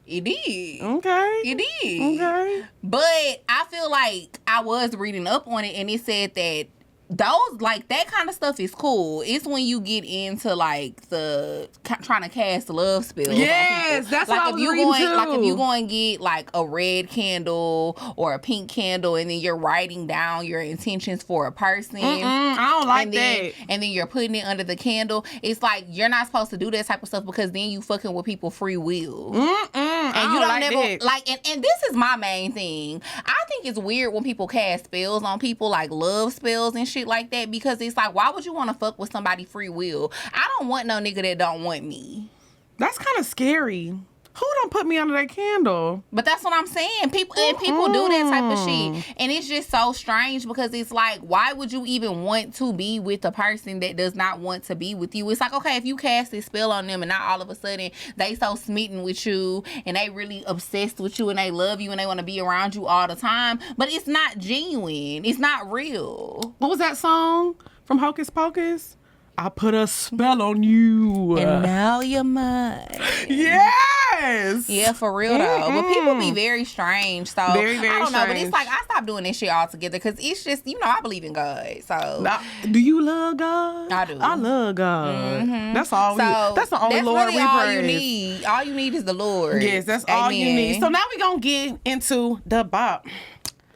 It did. Okay. It did. Okay. But I feel like I was reading up on it and it said that those, like, that kind of stuff is cool. It's when you get into, like, the trying to cast love spells. Yes, that's like, what I was reading too. Like, if you go and get, like, a red candle or a pink candle and then you're writing down your intentions for a person. I don't like that. And then you're putting it under the candle. It's like, you're not supposed to do that type of stuff because then you fucking with people's free will. And you don't never, like, and this is my main thing. I think it's weird when people cast spells on people, like love spells and shit like that, because it's like, why would you want to fuck with somebody free will? I don't want no nigga that don't want me. That's kind of scary. Who don't put me under that candle? But that's what I'm saying. People do that type of shit. And it's just so strange because it's like, why would you even want to be with a person that does not want to be with you? It's like, okay, if you cast this spell on them and now all of a sudden they so smitten with you and they really obsessed with you and they love you and they want to be around you all the time, but it's not genuine. It's not real. What was that song from Hocus Pocus? I put a spell on you. And now you're mine. Yes. Yeah, for real though. But people be very strange. So very, very I don't know, but strange. it's like I stopped doing this shit altogether because it's just, I believe in God. So do you love God? I do. I love God. That's all that's the only that's Lord really we all praise. you need. All you need is the Lord. Yes, that's all you need. So now we gonna get into the bop.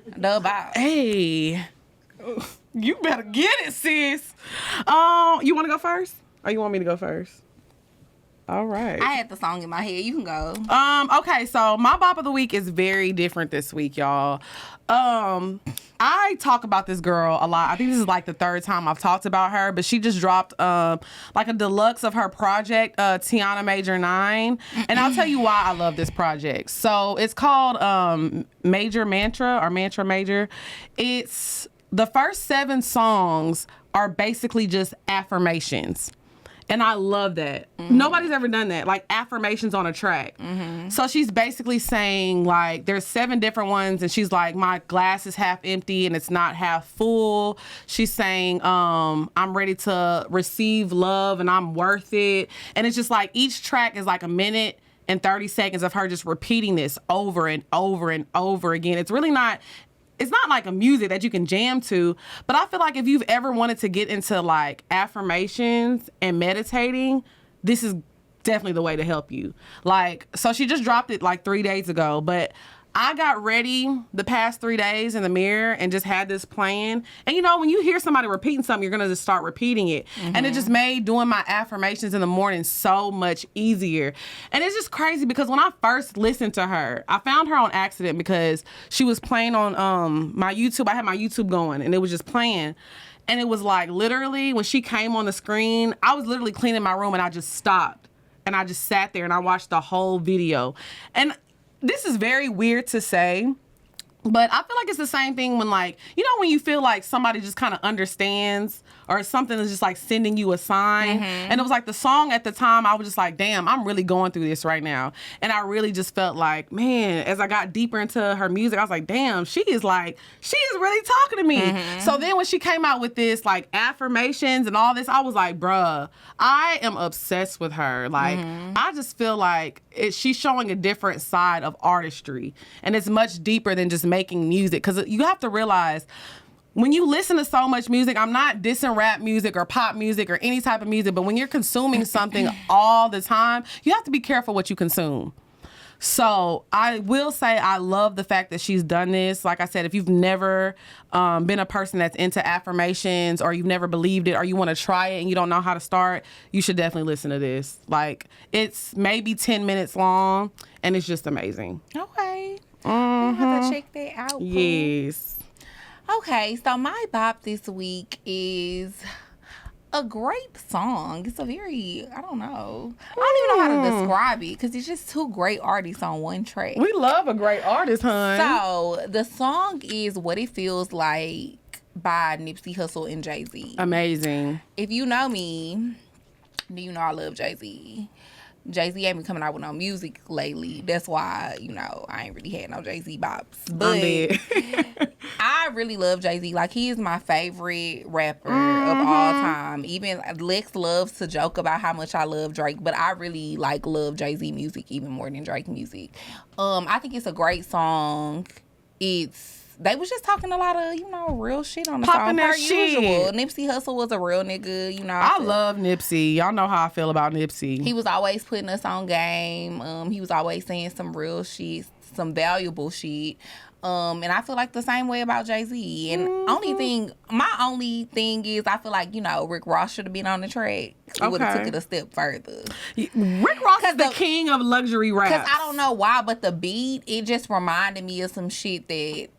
The bop. Hey. You better get it, sis. You want to go first? Or you want me to go first? All right. I had the song in my head. You can go. Okay, so my bop of the week is very different this week, y'all. I talk about this girl a lot. I think this is like the third time I've talked about her, but she just dropped like a deluxe of her project, Tiana Major 9. And I'll tell you why I love this project. So it's called Major Mantra or Mantra Major. It's the first 7 songs are basically just affirmations. And I love that. Nobody's ever done that, like affirmations on a track. So she's basically saying, like, there's 7 different ones, and she's like, my glass is half empty and it's not half full. She's saying, I'm ready to receive love and I'm worth it. And it's just like each track is like a minute and 30 seconds of her just repeating this over and over and over again. It's really not... It's not like a music that you can jam to, but I feel like if you've ever wanted to get into like affirmations and meditating, this is definitely the way to help you. Like, so she just dropped it like 3 days ago, but I got ready the past 3 days in the mirror and just had this playing. And you know, when you hear somebody repeating something, you're going to just start repeating it. And it just made doing my affirmations in the morning so much easier. And it's just crazy because when I first listened to her, I found her on accident because she was playing on my YouTube. I had my YouTube going and it was just playing. And it was like literally when she came on the screen, I was literally cleaning my room and I just stopped. And I just sat there and I watched the whole video. And this is very weird to say, but I feel like it's the same thing when, like, you know, when you feel like somebody just kind of understands or something is just like sending you a sign. And it was like the song at the time, I was just like, damn, I'm really going through this right now. And I really just felt like, man, as I got deeper into her music, I was like, damn, she is really talking to me. So then when she came out with this like affirmations and all this, I was like, bruh, I am obsessed with her. Like, I just feel like she's showing a different side of artistry. And it's much deeper than just making music. Because you have to realize, when you listen to so much music, I'm not dissing rap music or pop music or any type of music, but when you're consuming something all the time, you have to be careful what you consume. So I will say I love the fact that she's done this. Like I said, if you've never been a person that's into affirmations or you've never believed it or you want to try it and you don't know how to start, you should definitely listen to this. Like, it's maybe 10 minutes long and it's just amazing. Okay. I'll have to check that out. Pooh. Yes. Okay, so my bop this week is a great song. It's a very, I don't know how to describe it because it's just two great artists on one track. We love a great artist, hun. So the song is What It Feels Like by Nipsey Hussle and Jay-Z. Amazing. If you know me, then you know I love Jay-Z. Jay-Z ain't been coming out with no music lately. That's why, you know, I ain't really had no Jay-Z bops. But I really love Jay-Z. Like, he is my favorite rapper of all time. Even Lex loves to joke about how much I love Drake, but I really, like, love Jay-Z music even more than Drake music. I think it's a great song. They was just talking a lot of, you know, real shit on the Popping song. that Per shit. usual. Nipsey Hussle was a real nigga, you know. I love Nipsey. Y'all know how I feel about Nipsey. He was always putting us on game. He was always saying some real shit, some valuable shit. And I feel like the same way about Jay-Z. And my only thing is I feel like, you know, Rick Ross should have been on the track. He would have took it a step further. Rick Ross is the king of luxury rap. Because I don't know why, but the beat, it just reminded me of some shit that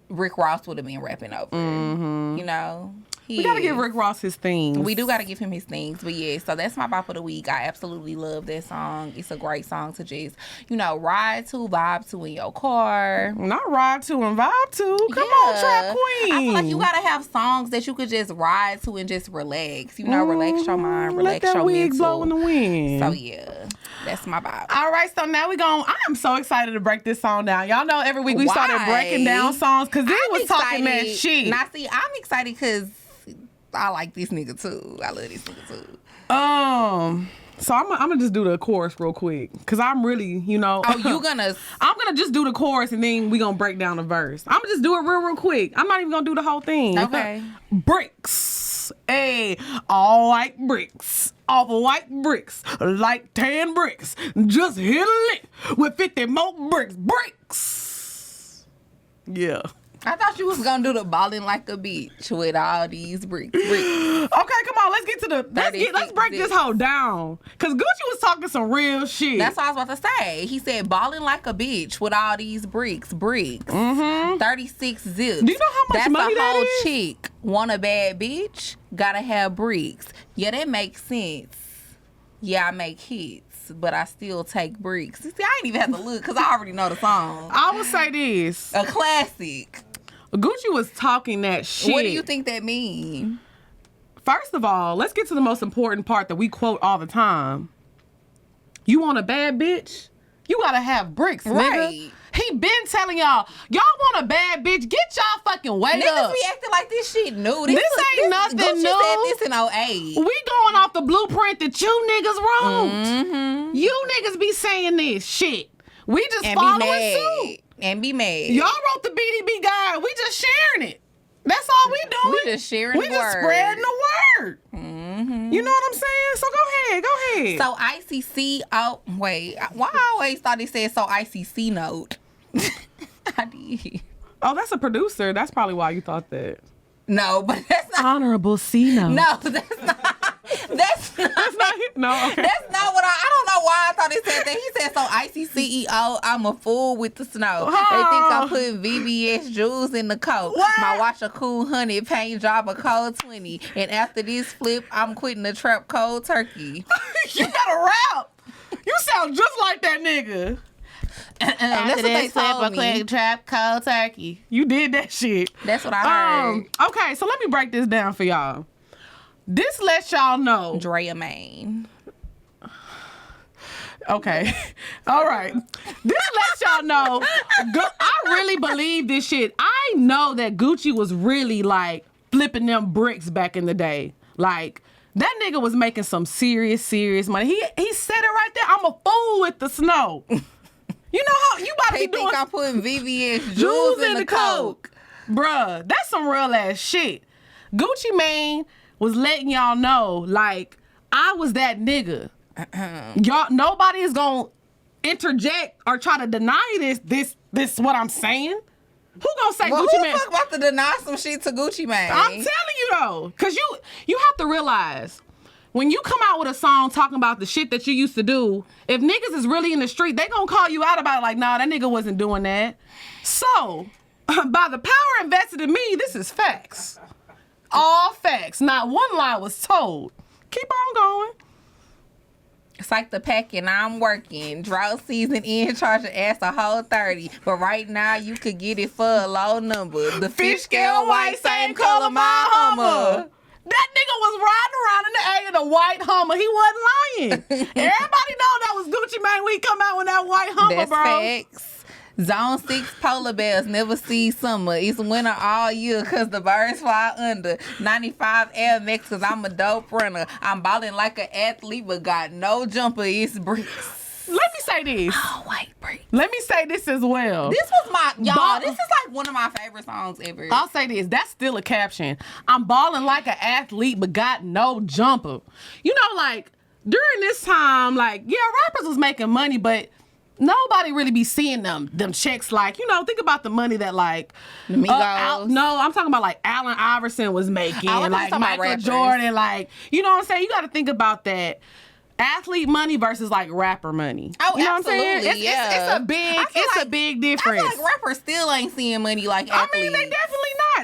Rick Ross would have been rapping over. You know? We gotta give Rick Ross his things. We do gotta give him his things. But yeah, so that's my bop of the week. I absolutely love that song. It's a great song to just, you know, ride to, vibe to in your car. Not ride to and vibe to. Come on, Trap Queen. I feel like you gotta have songs that you could just ride to and just relax. You know, relax your mind, relax Let that your wig mental. blow in the wind. So yeah, that's my bop. All right, so now I am so excited to break this song down. Y'all know every week we started breaking down songs because they was talking that shit. Now see, I'm excited because I like this nigga too. I love this nigga too. So I'm gonna just do the chorus real quick because I'm really, you know. Oh, you gonna? I'm gonna just do the chorus and then we gonna break down the verse. I'm gonna just do it real quick. I'm not even gonna do the whole thing. Okay. Bricks, all white bricks, all the white bricks, like 10 bricks. Just hit a lick with 50 more bricks. Yeah. I thought you was gonna do the balling like a bitch with all these bricks. Okay, come on, let's get to the let's break this hoe down. Cause Gucci was talking some real shit. That's what I was about to say. He said balling like a bitch with all these bricks. 36 zips. Do you know how much money that is? That's a whole chick. Want a bad bitch? Gotta have bricks. Yeah, that makes sense. Yeah, I make hits, but I still take bricks. See, I ain't even have to look because I already know the song. I will say this. A classic. Gucci was talking that shit. What do you think that mean? First of all, let's get to the most important part that we quote all the time. You want a bad bitch? You gotta have bricks, nigga. Right. He been telling y'all want a bad bitch? Get y'all fucking weight Niggas up. be acting like this shit new. This ain't nothing Gucci new. said this in 08. We going off the blueprint that you niggas wrote. You niggas be saying this shit. We just following suit. And be mad. Y'all wrote the BDB guide. We just sharing it. That's all we doing. We just sharing We the just word. spreading the word. You know what I'm saying? So go ahead. So ICC, why I always thought it said so ICC note. I did. Oh, that's a producer. That's probably why you thought that. No, but that's not. Honorable C note. No, that's not. That's not. That's not it. No, okay. That's not what I don't know why I thought he said that. He said, so icy CEO, I'm a fool with the snow. They think I'm putting VVS jewels in the coat. What? My watch a cool 100, paint job a cold 20. And after this flip, I'm quitting the trap cold turkey. You better rap. You sound just like that nigga. That's what they told me. Quick trap cold turkey. You did that shit. That's what I heard. Okay, so let me break this down for y'all. This lets y'all know. Drea Main. Okay. All right. This lets y'all know. I really believe this shit. I know that Gucci was really like flipping them bricks back in the day. Like, that nigga was making some serious money. He said it right there. I'm a fool with the snow. You know how you about to They be doing think I'm putting VVS jewels in the coke. Bruh, that's some real ass shit. Gucci Mane was letting y'all know, like, I was that nigga. Y'all, nobody is gonna interject or try to deny this what I'm saying. Who gonna say Well, Gucci who Mane? the fuck about to deny some shit to Gucci Mane? I'm telling you though, cause you have to realize when you come out with a song talking about the shit that you used to do, if niggas is really in the street, they gonna call you out about it like, nah, that nigga wasn't doing that. So, by the power invested in me, this is facts. All facts. Not one lie was told. Keep on going. It's like the packing, I'm working. Drought season in, charge your ass a whole 30. But right now, you could get it for a low number. The fish scale white, same color my Hummer. That nigga was riding around in the A in a white Hummer. He wasn't lying. Everybody know that was Gucci Mane when he come out with that white Hummer, That's bro. facts. Zone 6 polar bears never see summer. It's winter all year because the birds fly under. 95 Air Max because I'm a dope runner. I'm balling like an athlete but got no jumper. It's bricks. Let me say this. Oh, white bricks. Let me say this as well. This was my, y'all, But- this is like one of my favorite songs ever. I'll say this. That's still a caption. I'm balling like an athlete but got no jumper. You know, like, during this time, like, yeah, rappers was making money, but nobody really be seeing them checks. Like, you know, think about the money that like Migos. no, I'm talking about like Allen Iverson was making, I was like talking about Michael rappers. Jordan, like, you know what I'm saying? You got to think about that. Athlete money versus like rapper money. Oh, you know absolutely, what I'm saying? yeah. It's a big I difference. feel like rappers still ain't seeing money like I athletes. mean,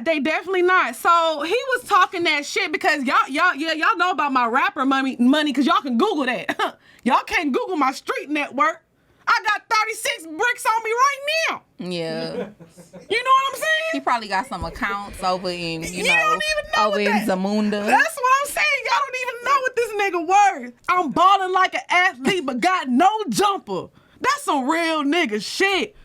they definitely not. So he was talking that shit because y'all know about my rapper money because y'all can Google that. Y'all can't Google my street network. I got 36 bricks on me right now. Yeah. You know what I'm saying? He probably got some accounts over in, You don't even know over what in that- Zamunda. That's what I'm saying. Y'all don't even know what this nigga worth. I'm balling like an athlete but got no jumper. That's some real nigga shit.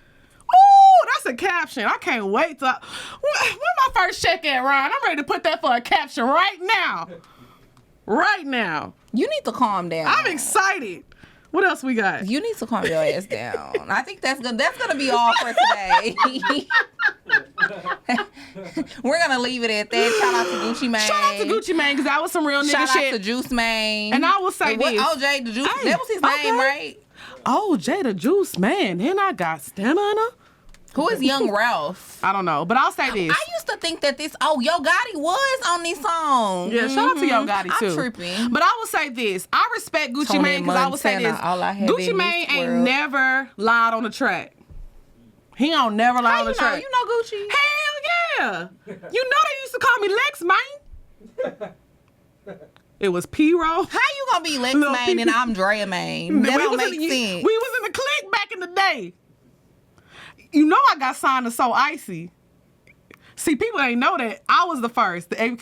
Ooh, that's a caption. I can't wait to. Where my first check at, Ryan? I'm ready to put that for a caption right now. Right now. You need to calm down. I'm excited. What else we got? You need to calm your ass down. I think that's gonna be all for today. We're gonna leave it at that. Shout out to Gucci Mane. Shout out to Gucci Mane because that was some real nigga Shout shit. out to Juice Mane. And I will say what, this. OJ the Juice. Hey, That was his okay. name, right? Oh, Jada Juice, man. Then I got stamina. Who is Young Ralph? I don't know, but I'll say this. I used to think that Yo Gotti was on this song. Yeah, shout out to Yo Gotti too. I'm tripping. But I will say this. I respect Gucci Tony Mane because I will say Montana, this. all I have Gucci in Mane this ain't world. never lied on the track. He don't never lie How on the you know? track. You know Gucci? Hell yeah. You know they used to call me Lex Mane. It was P-Roll. How you gonna be Lex Lil' Mane and P- I'm Drea Mane? That don't make sense. We was in the clique back in the day. You know I got signed to So Icy. See, people ain't know that. I was the first. They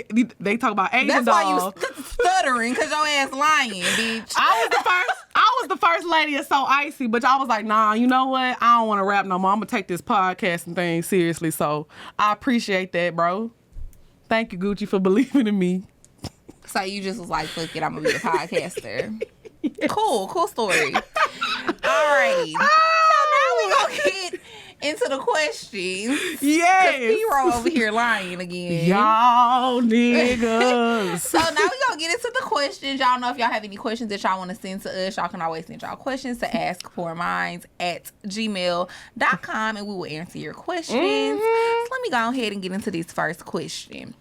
talk about Asian That's doll. why you stuttering, cause your ass lying, bitch. I was the first lady of So Icy, but I was like, nah, you know what? I don't want to rap no more. I'm going to take this podcasting thing seriously. So I appreciate that, bro. Thank you, Gucci, for believing in me. So you just was like, fuck it, I'm gonna be a podcaster. Cool story. Alrighty. So now we gonna get into the questions. Yes. Hero over here lying again. Y'all niggas. So now we gonna get into the questions. Y'all know if y'all have any questions that y'all want to send to us, y'all can always send y'all questions to askpoorminds@gmail.com and we will answer your questions. So let me go ahead and get into this first question.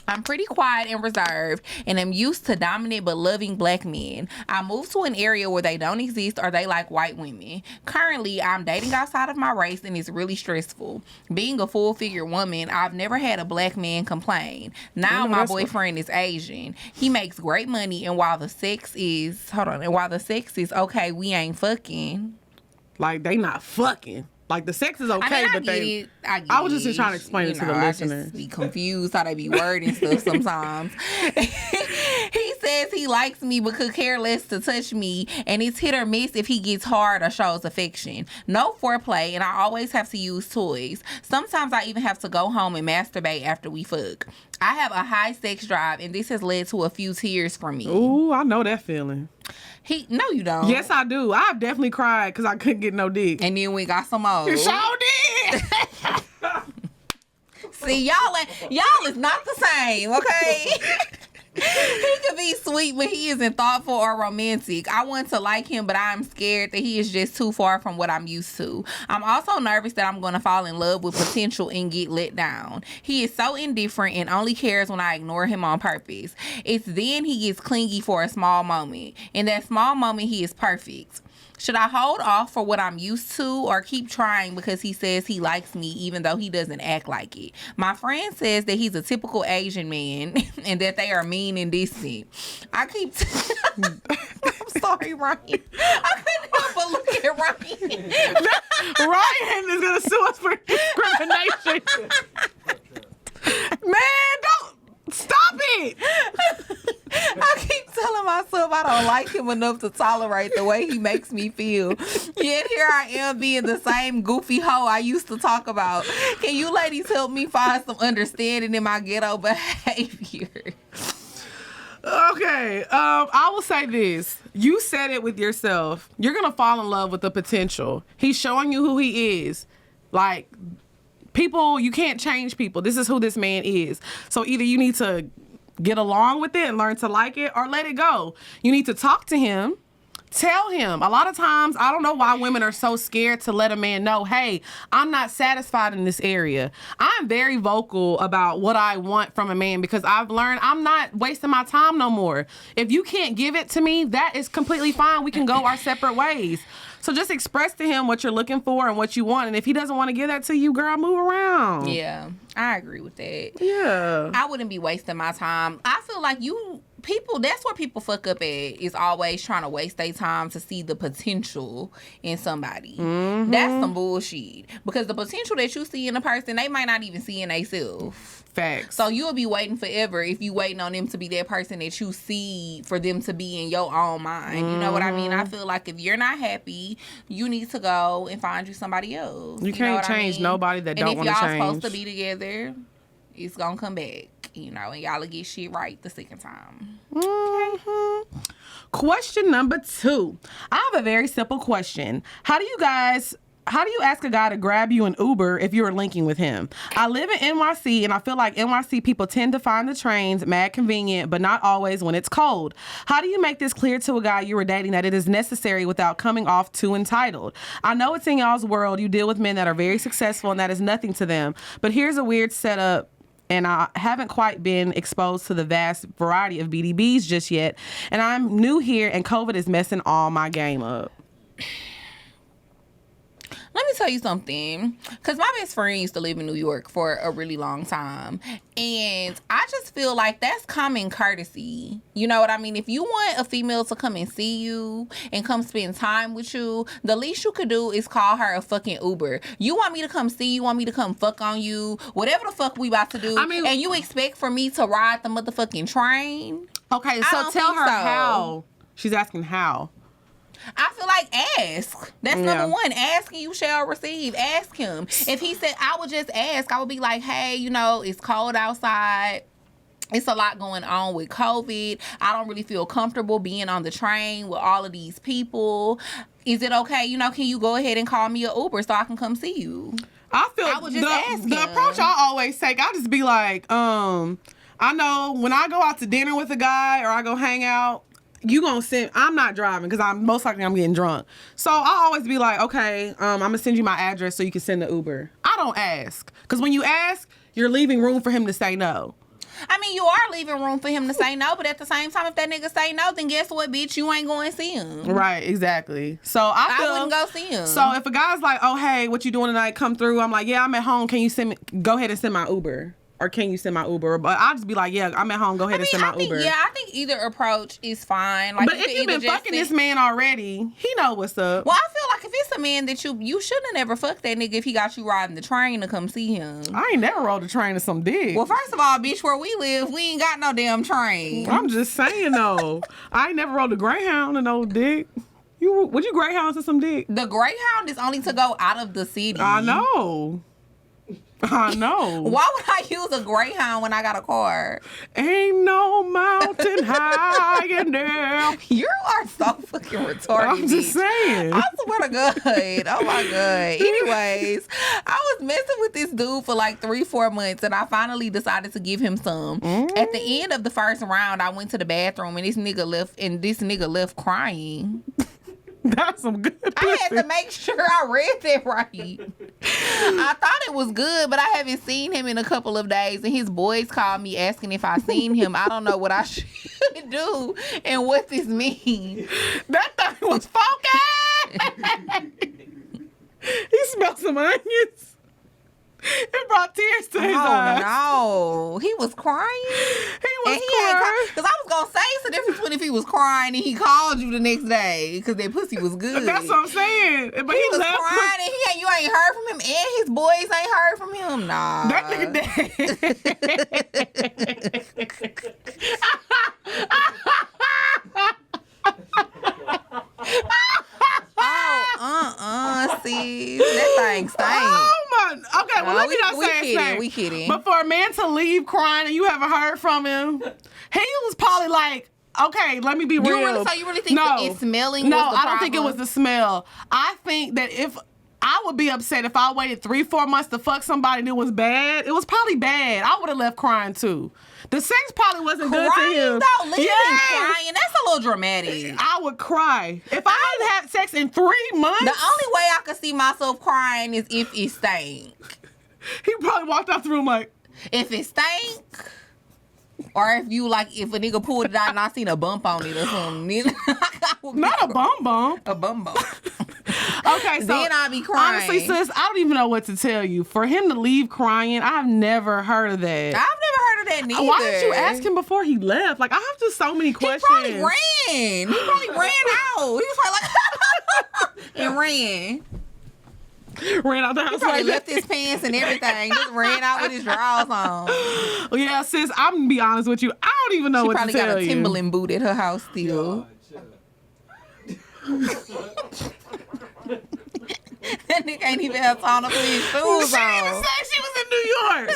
I'm pretty quiet and reserved, and I'm used to dominant but loving black men. I moved to an area where they don't exist or they like white women. Currently, I'm dating outside of my race, and it's really stressful. Being a full-figured woman, I've never had a black man complain. Now my boyfriend is Asian. He makes great money, and while the sex is okay, we ain't fucking. Like, they not fucking. Like, the sex is okay, but I was just trying to explain it to the listener. I just be confused how they be wording stuff sometimes. He says he likes me but could care less to touch me, and it's hit or miss if he gets hard or shows affection. No foreplay, and I always have to use toys. Sometimes I even have to go home and masturbate after we fuck. I have a high sex drive, and this has led to a few tears from me. Ooh, I know that feeling. No, you don't. Yes, I do. I've definitely cried because I couldn't get no dick. And then we got some more. You sure did. See, y'all is not the same, okay? He could be sweet, but he isn't thoughtful or romantic. I want to like him, but I'm scared that he is just too far from what I'm used to. I'm also nervous that I'm going to fall in love with potential and get let down. He is so indifferent and only cares when I ignore him on purpose. It's then he gets clingy for a small moment. In that small moment, he is perfect. Should I hold off for what I'm used to or keep trying because he says he likes me even though he doesn't act like it? My friend says that he's a typical Asian man and that they are mean and distant. I'm sorry, Ryan. I couldn't help but look at Ryan. Ryan is going to sue us for discrimination. Man, don't. Stop it. I keep telling myself I don't like him enough to tolerate the way he makes me feel. Yet here I am being the same goofy hoe I used to talk about. Can you ladies help me find some understanding in my ghetto behavior? Okay, I will say this. You said it with yourself. You're going to fall in love with the potential. He's showing you who he is. Like, people, you can't change people. This is who this man is. So either you need to get along with it and learn to like it or let it go. You need to talk to him. Tell him. A lot of times, I don't know why women are so scared to let a man know, hey, I'm not satisfied in this area. I'm very vocal about what I want from a man because I've learned I'm not wasting my time no more. If you can't give it to me, that is completely fine. We can go our separate ways. So just express to him what you're looking for and what you want. And if he doesn't want to give that to you, girl, move around. Yeah, I agree with that. Yeah. I wouldn't be wasting my time. I feel like that's where people fuck up at, is always trying to waste their time to see the potential in somebody. Mm-hmm. That's some bullshit. Because the potential that you see in a person, they might not even see in themselves. Facts. So you'll be waiting forever if you waiting on them to be that person that you see for them to be in your own mind. Mm-hmm. You know what I mean? I feel like if you're not happy, you need to go and find you somebody else. You can't change nobody that don't want to change. And if y'all supposed to be together, it's gonna come back. And y'all will get shit right the second time. Mm-hmm. Question number 2. I have a very simple question. How do you ask a guy to grab you an Uber if you are linking with him? I live in NYC, and I feel like NYC people tend to find the trains mad convenient, but not always when it's cold. How do you make this clear to a guy you were dating that it is necessary without coming off too entitled? I know it's in y'all's world. You deal with men that are very successful, and that is nothing to them. But here's a weird setup. And I haven't quite been exposed to the vast variety of BDBs just yet. And I'm new here, and COVID is messing all my game up. Let me tell you something, because my best friend used to live in New York for a really long time, and I just feel like that's common courtesy. You know what I mean? If you want a female to come and see you and come spend time with you, the least you could do is call her a fucking Uber. You want me to come see you, want me to come fuck on you, whatever the fuck we about to do, and you expect for me to ride the motherfucking train? Okay, so tell her how. She's asking how. I feel like ask. That's number one. Ask and you shall receive. Ask him. If he said, I would just ask. I would be like, hey, it's cold outside. it's a lot going on with COVID. I don't really feel comfortable being on the train with all of these people. Is it okay? You know, can you go ahead and call me an Uber so I can come see you? I feel I was just asking. the approach I always take, I just be like, I know when I go out to dinner with a guy or I go hang out, I'm not driving because I'm getting drunk. So I always be like, okay, I'm gonna send you my address so you can send the Uber. I don't ask. Because when you ask, you're leaving room for him to say no. I mean, you are leaving room for him to say no, but at the same time, if that nigga say no, then guess what, bitch? You ain't going to see him. Right, exactly. So I wouldn't go see him. So if a guy's like, oh, hey, what you doing tonight? Come through. I'm like, yeah, I'm at home. Can you go ahead and send my Uber? Or can you send my Uber? But I'll just be like, yeah, I'm at home. Go ahead and send my Uber. Yeah, I think either approach is fine. Like, but if you've been fucking this man already, he know what's up. Well, I feel like if it's a man that you shouldn't have never fucked that nigga if he got you riding the train to come see him. I ain't never rode the train to some dick. Well, first of all, bitch, where we live, we ain't got no damn train. I'm just saying, though. I ain't never rode the Greyhound to no dick. Would you Greyhound to some dick? The Greyhound is only to go out of the city. I know. I know. Why would I use a Greyhound when I got a car? Ain't no mountain high enough. You are so fucking retarded. I'm just saying. I swear to God. Oh my God. Anyways, I was messing with this dude for like 3-4 months and I finally decided to give him some. At the end of the first round, I went to the bathroom and this nigga left crying. That's some good pussy. I had to make sure I read that right. I thought it was good, but I haven't seen him in a couple of days. And his boys called me asking if I seen him. I don't know what I should do and what this means. That thing was funky. He smelled some onions. It brought tears to his eyes. Oh, no. He was crying? He was crying. Because I was going to say it's the difference between if he was crying and he called you the next day because that pussy was good. That's what I'm saying. But he was crying and you ain't heard from him and his boys ain't heard from him? Nah. That nigga sis. That thing stinks. Oh my. Okay, well, let me not say it stank. We kidding. But for a man to leave crying and you haven't heard from him, he was probably like, okay, let me be real. You really think that it's smelling was the problem? No, I don't think it was the smell. I think that if I would be upset if I waited 3-4 months to fuck somebody and it was bad. It was probably bad. I would have left crying too. The sex probably wasn't good to him. Though, leaving crying, that's a little dramatic. I would cry. If I hadn't had sex in 3 months. The only way I could see myself crying is if it stank. He probably walked out the room like. If it stank. Or if a nigga pulled it out and I seen a bump on it or something. Not a bum bump. A bum bump. Okay, so then I'll be crying. Honestly, sis, I don't even know what to tell you. For him to leave crying, I've never heard of that. I've never heard of that neither. Why didn't you ask him before he left? Like, I have just so many questions. He probably ran out. He was probably like, and ran. Ran out the house. He probably left his pants and everything. Just ran out with his drawers on. Yeah, sis, I'm going to be honest with you. I don't even know what to tell you. She probably got a Timberlake boot at her house still. That nigga ain't even have time to put his shoes on. She even said she was in New York.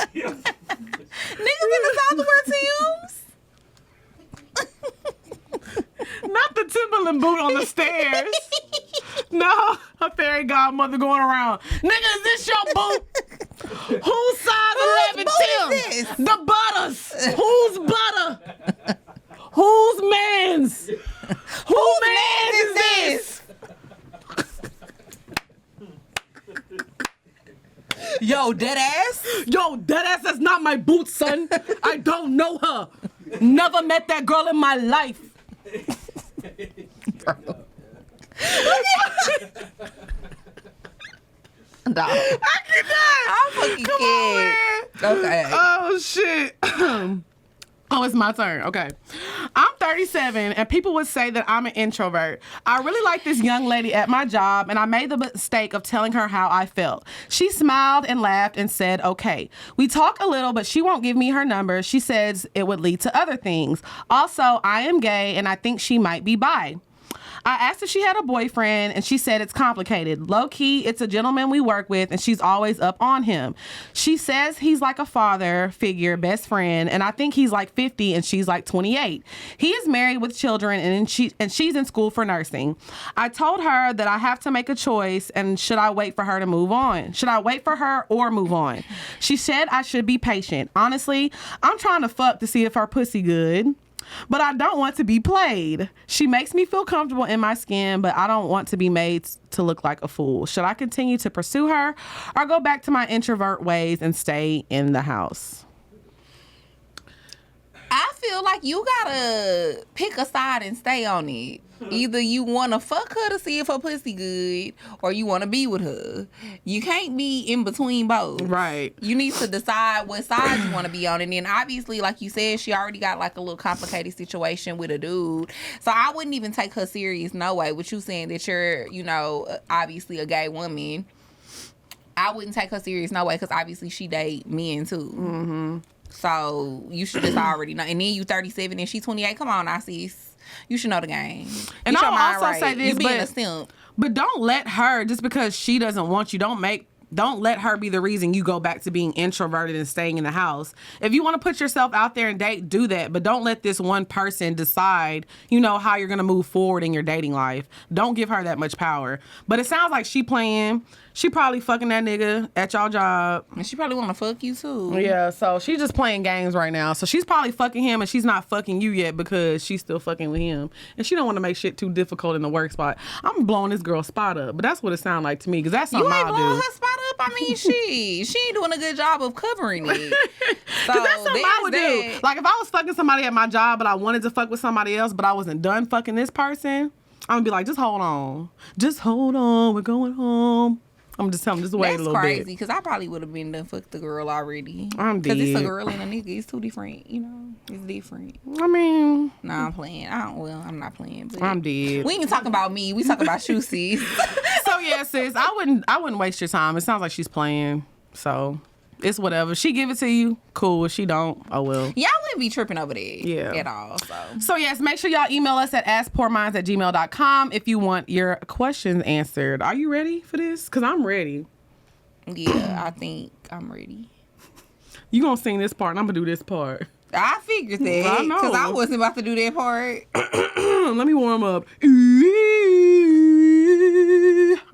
Niggas in the South wear Timbs? Not the Timberlake boot on the stairs. No, a fairy godmother going around. Nigga, is this your boot? Whose size 11 Tim? The Butters. Whose butter? Whose man's? Whose man's is this? Yo, dead ass? Yo, dead ass, that's not my boot, son. I don't know her. Never met that girl in my life. Dog. I cannot. I'm fucking scared. Okay. Oh, shit. Oh, it's my turn. Okay. I'm 37, and people would say that I'm an introvert. I really like this young lady at my job, and I made the mistake of telling her how I felt. She smiled and laughed and said, okay. We talk a little, but she won't give me her number. She says it would lead to other things. Also, I am gay, and I think she might be bi. I asked if she had a boyfriend, and she said it's complicated. Low key, it's a gentleman we work with, and she's always up on him. She says he's like a father figure, best friend, and I think he's like 50 and she's like 28. He is married with children, and she's in school for nursing. I told her that I have to make a choice, and should I wait for her to move on? Should I wait for her or move on? She said I should be patient. Honestly, I'm trying to fuck to see if her pussy good, but I don't want to be played. She makes me feel comfortable in my skin, but I don't want to be made to look like a fool. Should I continue to pursue her or go back to my introvert ways and stay in the house? I feel like you gotta pick a side and stay on it. Either you want to fuck her to see if her pussy good, or you want to be with her. You can't be in between both. Right. You need to decide what side you want to be on. And then obviously, like you said, she already got like a little complicated situation with a dude. So I wouldn't even take her serious, no way. With you saying that you're, you know, obviously a gay woman, I wouldn't take her serious, no way, because obviously she date men too. Mm-hmm. So you should just already know. And then you 37 and she 28. Come on now, sis. You should know the game. And Get your mind I'll also right. say this, You being a simp. but don't let her, just because she doesn't want you, don't let her be the reason you go back to being introverted and staying in the house. If you want to put yourself out there and date, do that. But don't let this one person decide, you know, how you're going to move forward in your dating life. Don't give her that much power. But it sounds like she probably fucking that nigga at y'all job. And she probably want to fuck you too. Yeah, so she's just playing games right now. So she's probably fucking him, and she's not fucking you yet because she's still fucking with him. And she don't want to make shit too difficult in the work spot. I'm blowing this girl's spot up, but that's what it sounds like to me, because that's something You ain't I'll blowing do. her spot up. I mean, she ain't doing a good job of covering it. So Cause that's something I would do. that. Like if I was fucking somebody at my job, but I wanted to fuck with somebody else, but I wasn't done fucking this person, I'm gonna be like, just hold on, we're going home. I'm just telling them, just wait a little crazy, bit. because I probably would have been done fucked the girl already. I'm Because it's a dead. girl and a nigga. It's two different, you know. It's different. I mean, Nah, I'm playing. I'm not playing. But I'm dead. we ain't even talking about me. We talking about you, sis. So yeah, sis, I wouldn't waste your time. It sounds like she's playing, so it's whatever. She give it to you, cool. If she don't, oh well. Y'all wouldn't be tripping over there at all. So yes, make sure y'all email us at askpoorminds@gmail.com if you want your questions answered. Are you ready for this? Because I'm ready. Yeah, I think I'm ready. You gonna sing this part and I'm gonna do this part. I figured that. I know. Because I wasn't about to do that part. Let me warm up.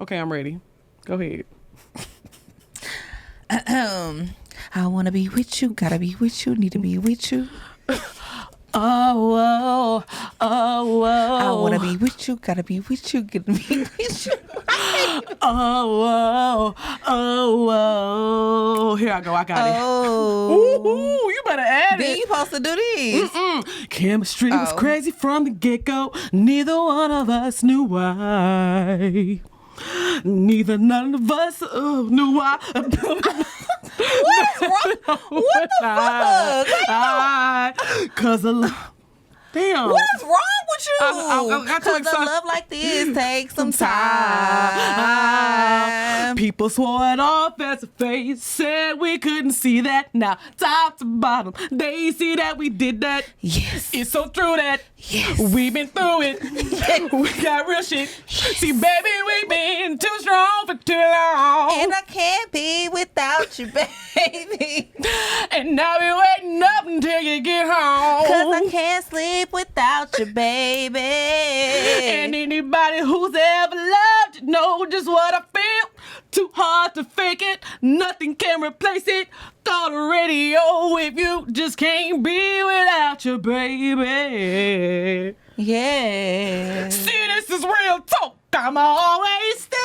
Okay, I'm ready. Go ahead. I want to be with you. Gotta be with you. Need to be with you. Oh. I want to be with you. Gotta be with you. Gotta be with you. Here I go. I got it. Oh. Ooh, you better add Then it. you supposed to do this. Chemistry was Oh. crazy from the get-go. Neither one of us knew why. None of us knew why. What's wrong? What the fuck? Cause of love. Damn. What's wrong with you? I got too Cause a excited. love like this takes some time. People swore it off as a face, said we couldn't see that. Now, top to bottom, they see that we did that. Yes. It's so true that Yes. we've been through it. We got real shit. See, baby, we've been too strong for too long. And I can't be without you, baby. And now we're waiting up until you get home. Cause I can't sleep without you, baby. And anybody who's ever loved you know just what I feel. Too hard to fake it. Nothing can replace it. Thought the radio if you just can't be without you, baby. Yeah. See, this is real talk. I'ma always stay.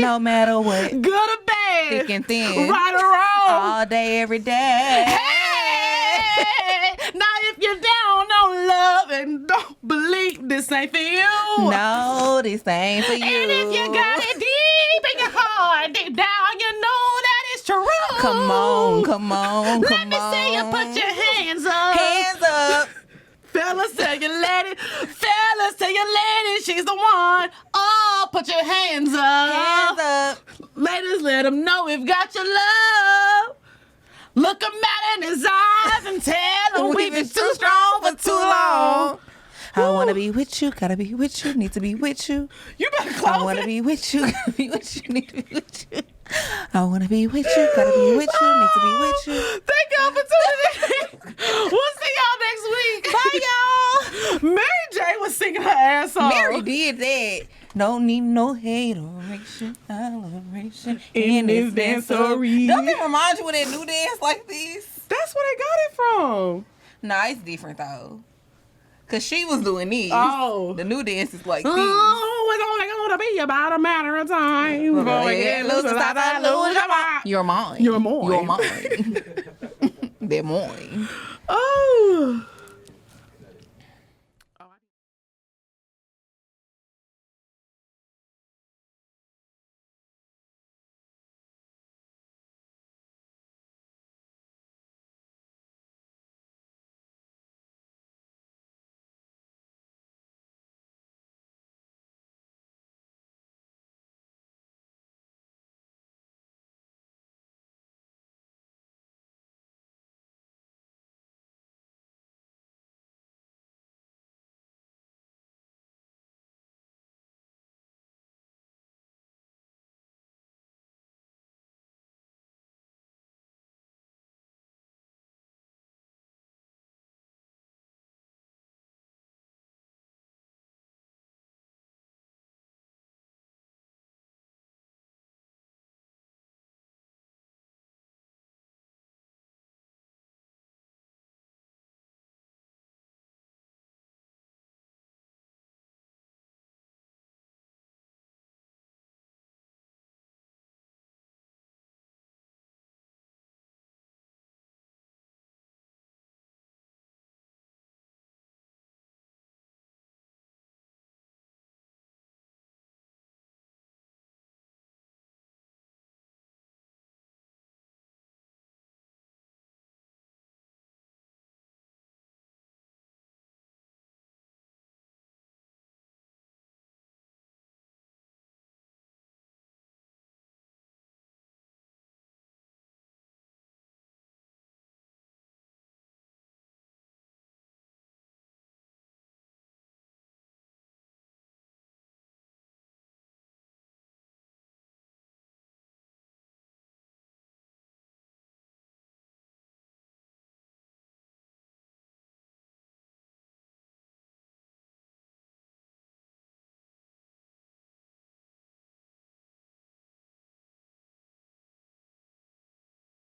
No matter what. Good or bad. Thick and thin. Right or wrong. All day, every day. Hey! Now if you're down on love and don't believe this ain't for you. No, this ain't for you. And if you got it deep in your heart, deep down, you know that it's true. Come on, come on, Let come me on. see you put your hands up. Hands up. Fellas, tell your lady. Fellas, tell your lady she's the one. Oh, put your hands up. Hands up. Ladies, let him know we've got your love. Look him out in his eyes and tell him we've been too strong for too long. I wanna be with you, gotta be with you, need to be with you. You better close I wanna it. be with you, gotta be with you, need to be with you. I wanna be with you, gotta be with you, need to be with you. Thank y'all for tuning in. We'll see y'all next week. Bye, y'all. Mary J was singing her ass off. Mary did that. Don't need no hateration, celebration In this dancery. Don't it remind you of that new dance like this? That's where they got it from. Nah, it's different though. Cause she was doing this. Oh. The new dance is like this. Oh, it's only gonna be about a matter of time. Before we get loose, lose your mind. You're mine. You're mine. You're mine. They're mine. Oh.